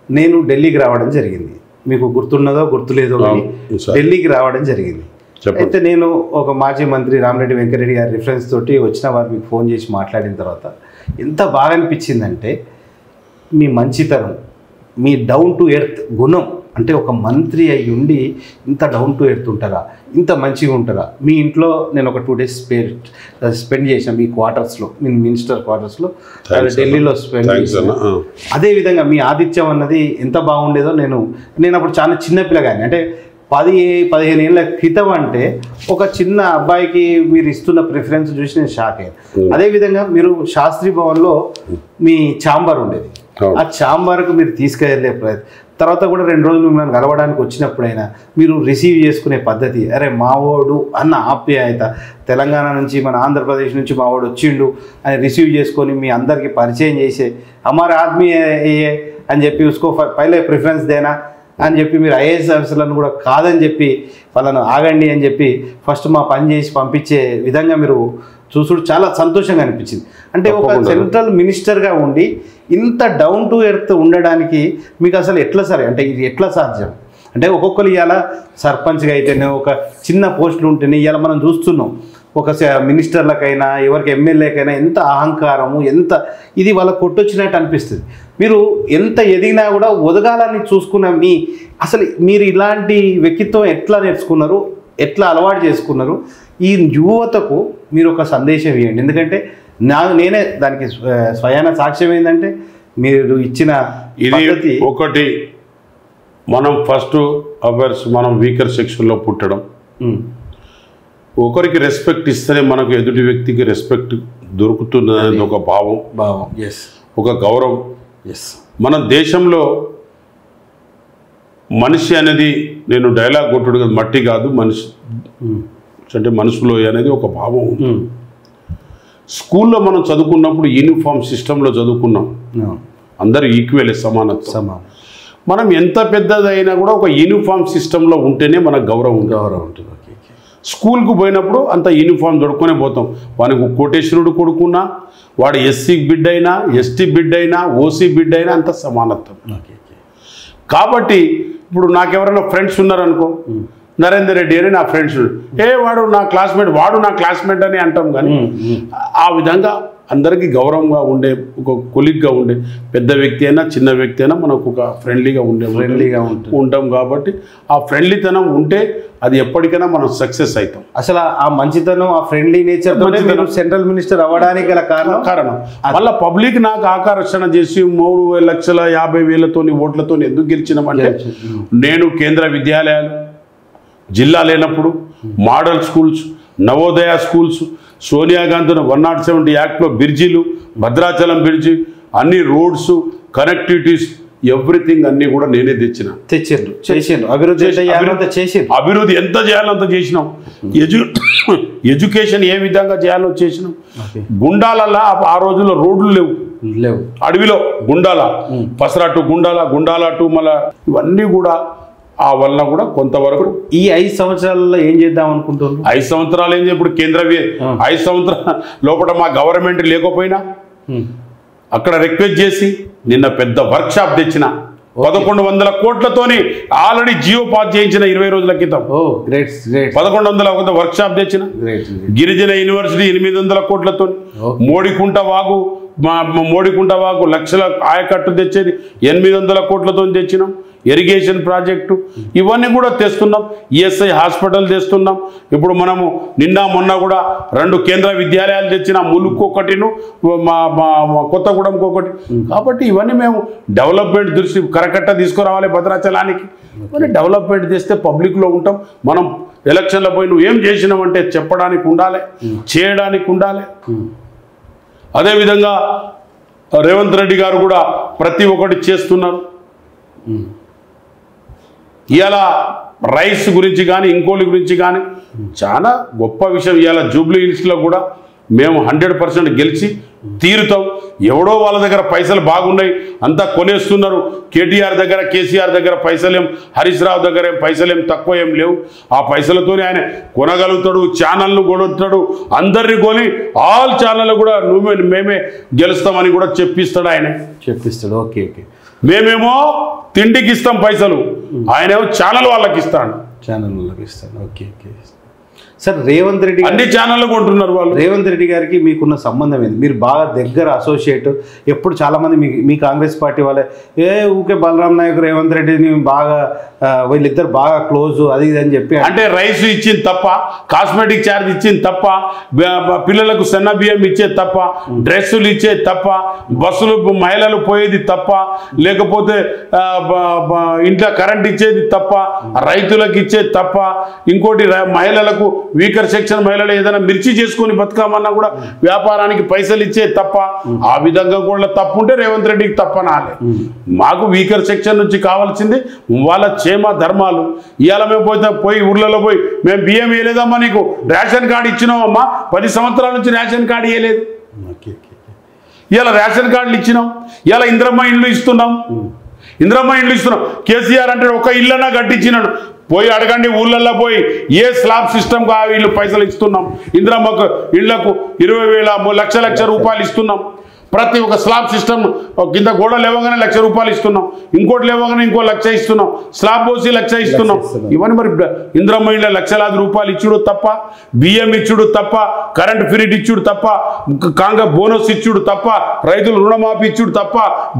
నేను ఢిల్లీకి రావడం జరిగింది. మీకు గుర్తున్నదో గుర్తులేదో కానీ ఢిల్లీకి రావడం జరిగింది. అయితే నేను ఒక మాజీ మంత్రి రామిరెడ్డి వెంకరెడ్డి గారి రిఫరెన్స్ తోటి వచ్చిన వారు మీకు ఫోన్ చేసి మాట్లాడిన తర్వాత ఎంత బాగా అనిపించిందంటే, మీ మంచితనం, మీ డౌన్ టు ఎర్త్ గుణం, అంటే ఒక మంత్రి అయి ఉండి ఇంత డౌన్ టు ఎర్త్ ఉంటారా, ఇంత మంచిగా ఉంటారా? మీ ఇంట్లో నేను ఒక 2 days స్పెండ్ చేశాను మీ క్వార్టర్స్లో, మీ మినిస్టర్ క్వార్టర్స్లో, ఢిల్లీలో స్పెండ్ చేశాను. అదేవిధంగా మీ ఆతిథ్యం అన్నది ఎంత బాగుండేదో నేను అప్పుడు చాలా చిన్నపిల్లగాని, అంటే 10-15 ఏళ్ళ క్రితం అంటే ఒక చిన్న అబ్బాయికి మీరు ఇస్తున్న ప్రిఫరెన్స్ చూసి నేను షాక్ అయ్యాను. అదేవిధంగా మీరు శాస్త్రి భవన్లో మీ ఛాంబర్ ఉండేది, ఆ ఛాంబర్కు మీరు తీసుకెళ్ళే తర్వాత కూడా 2 రోజులు మిమ్మల్ని కలవడానికి వచ్చినప్పుడైనా మీరు రిసీవ్ చేసుకునే పద్ధతి, అరే మావోడు అన్న ఆప్యాయత, తెలంగాణ నుంచి మన ఆంధ్రప్రదేశ్ నుంచి మావోడు వచ్చిండు అని రిసీవ్ చేసుకొని మీ అందరికీ పరిచయం చేసే హమారా ఆద్మీ ఏ అని చెప్పి ఉస్కో పైలే ప్రిఫరెన్స్ దేనా అని చెప్పి మీరు ఐఏఎస్ ఆఫీసర్లను కూడా కాదని చెప్పి వాళ్ళను ఆగండి అని చెప్పి ఫస్ట్ మా పని చేసి పంపించే విధంగా మీరు చూసుడు చాలా సంతోషంగా అనిపించింది. అంటే ఒక సెంట్రల్ మినిస్టర్గా ఉండి ఇంత డౌన్ టు ఎర్త్ ఉండడానికి మీకు అసలు ఎట్లా సరే, అంటే ఇది ఎట్లా సాధ్యం? అంటే ఒక్కొక్కరు ఇవాళ సర్పంచ్గా అయితేనే, ఒక చిన్న పోస్టులు ఉంటేనే ఇవాళ మనం చూస్తున్నాం ఒక మినిస్టర్లకైనా ఎవరికి ఎమ్మెల్యేకైనా ఎంత అహంకారము, ఎంత ఇది వాళ్ళకి కొట్టొచ్చినట్టు అనిపిస్తుంది. మీరు ఎంత ఎదిగినా కూడా ఒదగాలని చూసుకున్న అసలు మీరు ఇలాంటి వ్యక్తిత్వం ఎట్లా నేర్చుకున్నారు, ఎట్లా అలవాటు చేసుకున్నారు? ఈ యువతకు మీరు ఒక సందేశం ఇవ్వండి. ఎందుకంటే నేనే దానికి స్వయాన సాక్ష్యం ఏంటంటే మీరు ఇచ్చిన
ఇది ఒకటి, మనం ఫస్ట్ అవర్స్ మనం వీకర్ సెక్షన్లో పుట్టడం, ఒకరికి రెస్పెక్ట్ ఇస్తేనే మనకు ఎదుటి వ్యక్తికి రెస్పెక్ట్ దొరుకుతున్నది ఒక భావం, ఒక గౌరవం. మన దేశంలో మనిషి అనేది, నేను డైలాగ్ కొట్టుడు కదా, మట్టి కాదు మనిషి అంటే మనసులో అనేది ఒక భావం ఉంది. స్కూల్లో మనం చదువుకున్నప్పుడు యూనిఫామ్ సిస్టంలో చదువుకున్నాం, అందరూ ఈక్వల్, సమానత్వం. మనం ఎంత పెద్దదైనా కూడా ఒక యూనిఫామ్ సిస్టంలో ఉంటేనే మనకు గౌరవం ఉంటుంది. స్కూల్కు పోయినప్పుడు అంత యూనిఫామ్ దొడుకునే పోతాం. వానికి కోటేశ్వరుడు కొడుకున్నా, వాడు ఎస్సీ బిడ్డ అయినా, ఎస్టీ బిడ్డ అయినా, ఓసీ బిడ్డ అయినా అంత సమానత్వం. కాబట్టి ఇప్పుడు నాకెవరైనా ఫ్రెండ్స్ ఉన్నారనుకో, నరేందర్ రెడ్డి అని నా ఫ్రెండ్స్, వాడు నా క్లాస్మేట్ అని అంటాం. కానీ ఆ విధంగా అందరికీ గౌరవంగా ఉండే, ఒక కొలిగ్గా ఉండే, పెద్ద వ్యక్తి అయినా చిన్న వ్యక్తి అయినా మనకు ఒక ఫ్రెండ్లీగా ఉంటాం. కాబట్టి ఆ ఫ్రెండ్లీతనం ఉంటే అది ఎప్పటికైనా మనం సక్సెస్ అవుతాం.
అసలు ఆ మంచితనం, ఆ ఫ్రెండ్లీ నేచర్ సెంట్రల్ మినిస్టర్ అవ్వడానికి గల కారణం
మళ్ళీ పబ్లిక్ నాకు ఆకర్షణ చేసి 3,50,000 ఓట్లతో ఎందుకు గెలిచినామంటే, నేను కేంద్ర విద్యాలయాలు, జిల్లా లేనప్పుడు model schools, Navodaya schools, Sonia Gandhi 170 యాక్ట్లో బ్రిడ్జిలు, భద్రాచలం బ్రిడ్జి, అన్ని రోడ్స్, కనెక్టివిటీస్, ఎవ్రీథింగ్ అన్నీ కూడా నేనే చేశాను. అభివృద్ధి ఎంత చేయాలో అంత చేసినాం. ఎడ్యుకేషన్ ఏ విధంగా చేయాలో చేసినాం. గుండాలల్లా ఆ రోజుల్లో రోడ్లు లేవు, అడవిలో గుండాల, పసరా టు గుండాల టు మళ్ళా, ఇవన్నీ కూడా ఆ వల్ల కూడా కొంతవరకు
ఈ 5 సంవత్సరాలలో ఏం చేద్దాం అనుకుంటున్నాం?
5 సంవత్సరాలు ఏం ఇప్పుడు కేంద్ర 5 సంవత్సరాల లోపల మా గవర్నమెంట్ లేకపోయినా అక్కడ రిక్వెస్ట్ చేసి నిన్న పెద్ద వర్క్ షాప్ తెచ్చిన, 1100 కోట్లతోని ఆల్రెడీ జియో పాస్ చేయించిన 20 రోజుల క్రితం. 1100 వర్క్ షాప్ తెచ్చిన. గిరిజన యూనివర్సిటీ 800 కోట్లతో, మోడికుంట వాగు లక్షల ఆయకట్టు తెచ్చేది 800 కోట్లతో తెచ్చినాం. ఇరిగేషన్ ప్రాజెక్టు, ఇవన్నీ కూడా తెస్తున్నాం. ESI hospital తెస్తున్నాం. ఇప్పుడు మనము నిన్న మొన్న కూడా 2 కేంద్ర విద్యాలయాలు తెచ్చిన, ములుక్కు ఒకటిను కొత్తగూడెంకి ఒకటి. కాబట్టి ఇవన్నీ మేము డెవలప్మెంట్ దృష్టి కరకట్ట తీసుకురావాలి భద్రాచలానికి. మరి డెవలప్మెంట్ చేస్తే పబ్లిక్లో ఉంటాం. మనం ఎలక్షన్లో పోయి నువ్వు ఏం చేసినావంటే చెప్పడానికి ఉండాలి, చేయడానికి ఉండాలి. అదేవిధంగా రేవంత్ రెడ్డి గారు కూడా ప్రతి ఒక్కటి చేస్తున్నారు. ఇవాళ రైస్ గురించి కానీ ఇంకోటి గురించి కానీ చాలా గొప్ప విషయం. ఇవాళ జూబ్లీ హిల్స్లో కూడా మేము 100% గెలిచి తీరుతాం. ఎవడో వాళ్ళ దగ్గర పైసలు బాగున్నాయి, అంతా కొనేస్తున్నారు. కేటీఆర్ దగ్గర, కేసీఆర్ దగ్గర పైసలేం, హరీష్ రావు దగ్గర పైసలేం తక్కువ ఏం లేవు. ఆ పైసలతోనే ఆయన కొనగలుగుతాడు, ఛానల్ను కొడుతాడు, అందరినీ కొని ఆల్ ఛానల్ కూడా మేమే గెలుస్తామని కూడా చెప్పిస్తాడు.
ఓకే.
మేమేమో తిండికి ఇస్తాం పైసలు, ఆయనేమో ఛానల్ వాళ్ళకి ఇస్తాడు.
ఓకే. సార్ రేవంత్ రెడ్డి
అన్ని ఛానళ్ళు కొంటున్నారు వాళ్ళు.
రేవంత్ రెడ్డి గారికి మీకున్న సంబంధం ఏంది? మీరు బాగా దగ్గర అసోసియేట్. ఎప్పుడు చాలామంది మీ కాంగ్రెస్ పార్టీ వాళ్ళే ఊకే బలరాం నాయక్ రేవంత్ రెడ్డిని బాగా వీళ్ళిద్దరు బాగా క్లోజ్ అది ఇది అని చెప్పి,
అంటే రైస్ ఇచ్చింది తప్ప, కాస్మెటిక్ ఛార్జ్ ఇచ్చింది తప్ప, పిల్లలకు సన్న బియ్యం ఇచ్చేది తప్ప, డ్రెస్సులు ఇచ్చేది తప్ప, బస్సులు మహిళలు పోయేది తప్ప, లేకపోతే ఇంట్లో కరెంట్ ఇచ్చేది తప్ప, రైతులకు ఇచ్చేది తప్ప, ఇంకోటి మహిళలకు వీకర్ సెక్షన్ మహిళలు ఏదైనా మిర్చి చేసుకొని బతుకామన్నా కూడా వ్యాపారానికి పైసలు ఇచ్చేది తప్ప, ఆ విధంగా కూడా తప్పు ఉంటే రేవంత్ రెడ్డికి తప్పనాలే. మాకు వీకర్ సెక్షన్ నుంచి కావాల్సింది వాళ్ళ క్షేమ ధర్మాలు. ఇవాళ మేము పోయి ఊర్లలో పోయి మేము బియ్యం వేయలేదమ్మా, నీకు రేషన్ కార్డు ఇచ్చినామమ్మా, 10 సంవత్సరాల నుంచి రేషన్ కార్డు ఇవ్వలేదు, ఇవాళ రేషన్ కార్డులు ఇచ్చినాం, ఇవాళ ఇంద్రమ్మ ఇండ్లు ఇస్తున్నాం. కేసీఆర్ అంటే ఒక ఇళ్ళన్నా కట్టించినాడు. పోయి అడగండి ఊళ్ళల్లో పోయి ఏ స్లాబ్ సిస్టమ్ కా వీళ్ళు పైసలు ఇస్తున్నాం. ఇంద్రమ్మకు ఇళ్లకు 20,000 లక్ష రూపాయలు ఇస్తున్నాం. ప్రతి ఒక్క స్లాబ్ సిస్టమ్ కింద గోడ లేవగానే ₹1,00,000 ఇస్తున్నాం, ఇంకోటి లేవగానే ఇంకో 1,00,000 ఇస్తున్నాం, స్లాబ్ పోసి 1,00,000 ఇస్తున్నాం. ఇవన్నీ మరి ఇంద్రమ్మ ఇళ్ళ లక్షలాది రూపాయలు ఇచ్చుడు తప్ప, బియ్యం ఇచ్చుడు తప్ప, కరెంట్ ఫిరిట్ ఇచ్చుడు తప్ప, బోనస్ ఇచ్చుడు తప్ప, రైతులు రుణమాఫీ ఇచ్చుడు తప్ప,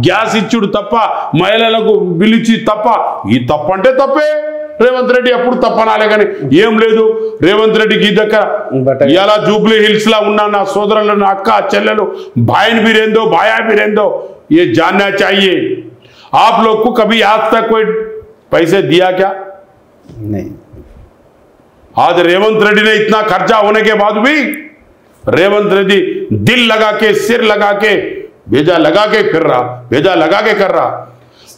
గ్యాస్ ఇచ్చుడు తప్ప, మహిళలకు బిల్లు ఇచ్చి తప్ప. ఈ తప్పంటే తప్పే. రేవంత్ రెడ్డి ఎప్పుడు తప్పనాలే కానీ ఏం లేదు. రేవంత్ రెడ్డికి ఈ దగ్గర ఇలా జూబ్లీ హిల్స్ లా ఉన్న నా సోదరులు, నా అక్క చెల్లెలు, भाई भी रहने दो, भाया भी रहने दो, ये जानना चाहिए. आप लोग को कभी आज तक कोई पैसे दिया क्या?
नहीं.
आज रेवंत रेड्डी ने इतना खर्चा होने के बाद भी रेवंत रेड्डी दिल लगा के, सिर लगा के, भेजा लगा के फिर रहा, भेजा लगा के कर रहा.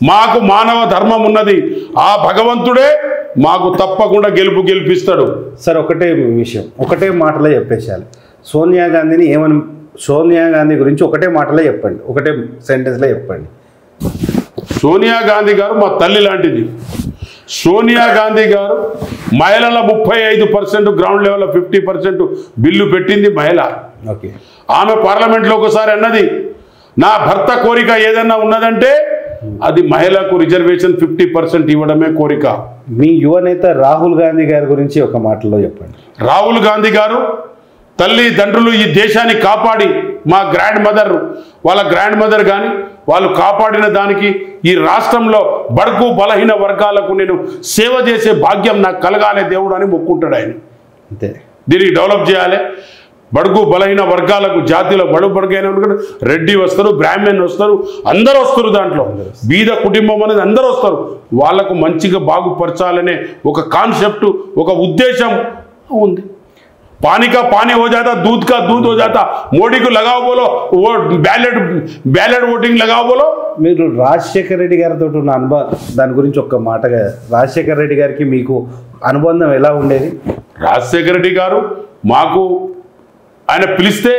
మాకు మానవ ధర్మం ఉన్నది. ఆ భగవంతుడే మాకు తప్పకుండా గెలిపిస్తాడు.
సార్ ఒకటే విషయం, ఒకటే మాటలో చెప్పేసాలి. సోనియా గాంధీ గురించి ఒకటే మాటలో చెప్పండి, ఒకటే సెంటెన్స్లో చెప్పండి.
సోనియా గాంధీ గారు మా తల్లి లాంటిది. సోనియా గాంధీ గారు మహిళల 35%, గ్రౌండ్ లెవెల్లో 50% బిల్లు పెట్టింది మహిళ.
ఓకే.
ఆమె పార్లమెంట్లో ఒకసారి అన్నది, నా భర్త కోరిక ఏదన్నా ఉన్నదంటే అది మహిళకు రిజర్వేషన్ 50% ఇవ్వడమే కోరిక.
మీ యువ నేత రాహుల్ గాంధీ గారి గురించి ఒక మాటలో చెప్పండి.
రాహుల్ గాంధీ గారు తల్లిదండ్రులు ఈ దేశాన్ని కాపాడి, మా వాళ్ళ గ్రాండ్ మదర్ కానీ వాళ్ళు కాపాడిన దానికి ఈ రాష్ట్రంలో బడుగు బలహీన వర్గాలకు నేను సేవ చేసే భాగ్యం నాకు కలగాలే దేవుడు అని మొక్కుంటాడు ఆయన.
అంతే.
దీనికి డెవలప్ చేయాలి. బడుగు బలహీన వర్గాలకు జాతిలో బడుగైన రెడ్డి వస్తారు, బ్రాహ్మణ్ వస్తారు, అందరూ వస్తారు. దాంట్లో బీద కుటుంబం అనేది అందరూ వస్తారు. వాళ్ళకు మంచిగా బాగుపరచాలనే ఒక కాన్సెప్ట్, ఒక ఉద్దేశం ఉంది. पानी का पानी हो जाता, दूध का दूध हो जाता. मोदी को लगाओ बोलो, वो बैलेट वोटिंग लगाओ बोलो.
మీరు రాజశేఖర్ రెడ్డి గారితో ఉన్న అనుభవం దాని గురించి ఒక్క మాటగా, రాజశేఖర్ రెడ్డి గారికి మీకు అనుబంధం ఎలా ఉండేది?
రాజశేఖర్ రెడ్డి గారు మాకు ఆయన పిలిస్తే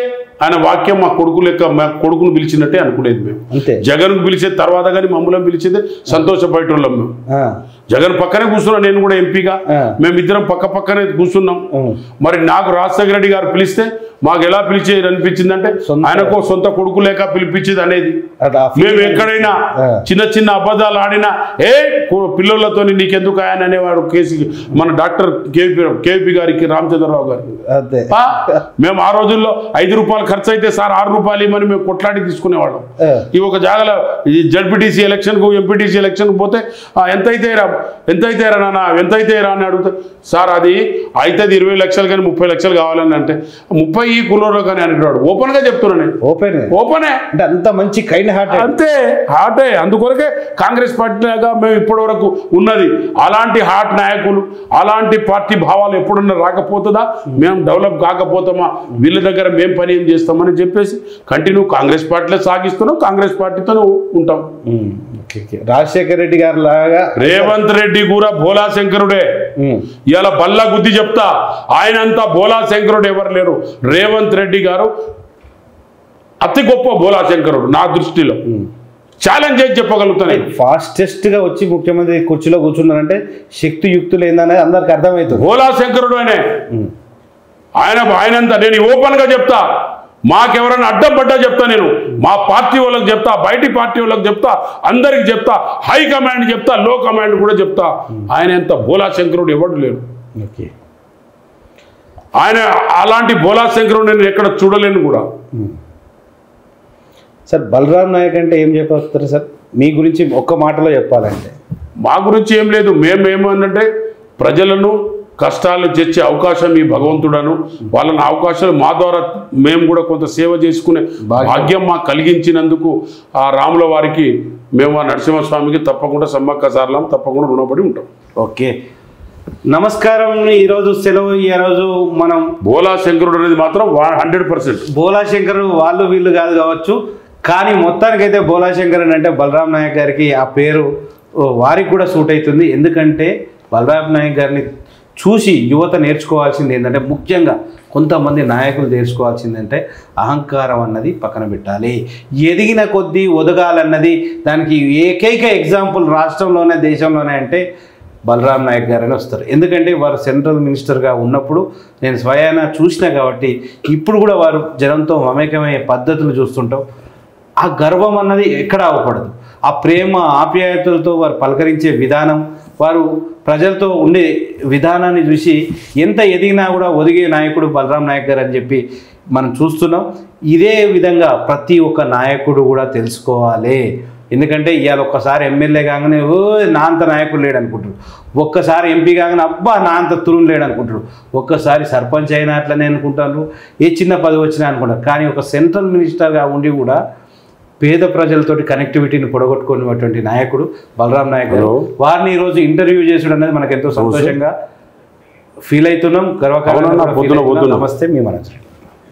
ఆయన వాక్యం మా కొడుకు లెక్క, మా కొడుకును పిలిచినట్టే అనుకునేది మేము. జగన్ పిలిచే తర్వాత కానీ మమ్మల్ని పిలిచేది సంతోషపడేటోళ్ళం మేము. జగన్ పక్కనే కూర్చున్నాం, నేను కూడా ఎంపీగా, మేమిద్దరం పక్కనే కూర్చున్నాం. మరి నాకు రాజశేఖర రెడ్డి గారు పిలిస్తే మాకు ఎలా పిలిచేది అనిపించిందంటే, ఆయనకు సొంత కొడుకు లేక పిలిపించేది అనేది. మేము ఎక్కడైనా చిన్న అబద్ధాలు ఆడినా, పిల్లలతో నీకెందుకు ఆయన అనేవాడు మన డాక్టర్ కేవీపీ గారికి, రామచంద్రరావు గారు. మేము ఆ రోజుల్లో ₹5 ఖర్చు అయితే సార్ ₹6 ఇవ్వమని మేము కొట్లాడి తీసుకునేవాళ్ళం. ఈ ఒక జాగలో జడ్పీటీసీ ఎలక్షన్కు, ఎంపీటీసీ ఎలక్షన్కు పోతే ఎంతైతే రా నాన్న, ఎంతైతే రా అని అడుగుతా. సార్ అది అయితే 20 లక్షలు కానీ 30 లక్షలు కావాలని అంటే 30 ఈ కులంలో కానీ అనేవాడు. ఓపెన్గా చెప్తున్నాను నేను. ఓపెనే
అంటే అంత మంచి కైండ్ హార్ట్.
అంతే హార్టే. అందుకొరకే కాంగ్రెస్ పార్టీగా మేము ఇప్పటి వరకు ఉన్నది. అలాంటి హార్ట్ నాయకులు, అలాంటి పార్టీ భావాలు ఎప్పుడున్నా రాకపోతుందా, మేము డెవలప్ కాకపోతామా, వీళ్ళ దగ్గర మేము పని ఏం చేస్తామని చెప్పేసి కంటిన్యూ కాంగ్రెస్ పార్టీలో సాగిస్తున్నాం, కాంగ్రెస్ పార్టీతోనే ఉంటాం.
రాజశేఖర్ రెడ్డి గారు లాగా
రేవంత్ రెడ్డి కూడా భోలా శంకరుడే. ఇలా బల్లా గుద్ది చెప్తా, ఆయన అంతా భోలా శంకరుడు ఎవరు లేరు. రేవంత్ రెడ్డి గారు అతి గొప్ప భోలా శంకరుడు నా దృష్టిలో. ఛాలెంజ్ చేసి చెప్పగలుగుతాను.
ఫాస్టెస్ట్ గా వచ్చి ముఖ్యమంత్రి కుర్చీలో కూర్చున్నారంటే శక్తి యుక్తులు ఏందనేది అందరికి అర్థమవుతుంది.
భోలా శంకరుడు ఆయనంతా నేను ఓపెన్ గా చెప్తా. మాకెవరైనా అడ్డం పడ్డా చెప్తా, నేను మా పార్టీ వాళ్ళకి చెప్తా, బయటి పార్టీ వాళ్ళకి చెప్తా, అందరికి చెప్తా, హై కమాండ్ చెప్తా, లో కమాండ్ కూడా చెప్తా. ఆయన ఎంత భోలా శంకరుడు ఎవడు లేడు. ఆయన అలాంటి బోలా శంకర్ నేను ఎక్కడ చూడలేను కూడా.
సార్ బలరాం నాయక్ అంటే ఏం చెప్పేస్తారు సార్ మీ గురించి ఒక్క మాటలో చెప్పాలంటే?
మా గురించి ఏం లేదు, మేమేమనంటే ప్రజలను కష్టాలు తెచ్చే అవకాశం ఈ భగవంతుడను, వాళ్ళని అవకాశాలు మా ద్వారా మేము కూడా కొంత సేవ చేసుకునే భాగ్యం మాకు కలిగించినందుకు ఆ రాముల వారికి మేము ఆ నరసింహస్వామికి తప్పకుండా సమ్మక్క సారలం తప్పకుండా రుణపడి ఉంటాం.
ఓకే, నమస్కారం. ఈరోజు సెలవు. ఈరోజు మనం
బోలా శంకరుడు అనేది మాత్రం 100%.
బోలా శంకర్ వాళ్ళు వీళ్ళు కాదు కావచ్చు, కానీ మొత్తానికైతే బోలా శంకర్ అంటే బలరాం నాయక్ గారికి ఆ పేరు వారికి కూడా సూట్ అవుతుంది. ఎందుకంటే బలరాం నాయక్ గారిని చూసి యువత నేర్చుకోవాల్సింది ఏంటంటే, ముఖ్యంగా కొంతమంది నాయకులు నేర్చుకోవాల్సిందంటే అహంకారం అన్నది పక్కన పెట్టాలి, ఎదిగిన కొద్దీ ఒదగాలన్నది. దానికి ఏకైక ఎగ్జాంపుల్ రాష్ట్రంలోనే దేశంలోనే అంటే బలరాం నాయక్ గారని వస్తారు. ఎందుకంటే వారు సెంట్రల్ మినిస్టర్గా ఉన్నప్పుడు నేను స్వయాన చూసినా కాబట్టి ఇప్పుడు కూడా వారు జనంతో మమేకమయ్యే పద్ధతులు చూస్తుంటాం. ఆ గర్వం అన్నది ఎక్కడ అవపడదు. ఆ ప్రేమ ఆప్యాయతలతో వారు పలకరించే విధానం, వారు ప్రజలతో ఉండే విధానాన్ని చూసి ఎంత ఎదిగినా కూడా ఒదిగే నాయకుడు బలరాం నాయక్ గారు అని చెప్పి మనం చూస్తున్నాం. ఇదే విధంగా ప్రతి ఒక్క నాయకుడు కూడా తెలుసుకోవాలి. ఎందుకంటే ఇవాళ ఒక్కసారి ఎమ్మెల్యే కాగానే ఓ నా అంత నాయకుడు లేడు అనుకుంటారు, ఒక్కసారి ఎంపీ కాగానే అబ్బా నా అంత తురుం లేడు అనుకుంటారు, ఒక్కసారి సర్పంచ్ అయినా అట్లనే అనుకుంటారు, ఏ చిన్న పదవి వచ్చినా అనుకుంటారు. కానీ ఒక సెంట్రల్ మినిస్టర్గా ఉండి కూడా పేద ప్రజలతోటి కనెక్టివిటీని పొడగొట్టుకున్నటువంటి నాయకుడు బలరాం నాయక్ గారు. వారిని ఈరోజు ఇంటర్వ్యూ చేసుడు అనేది మనకు ఎంతో సంతోషంగా ఫీల్ అవుతున్నాం, గర్వకారణంగా. నమస్తే, మీ మనసు.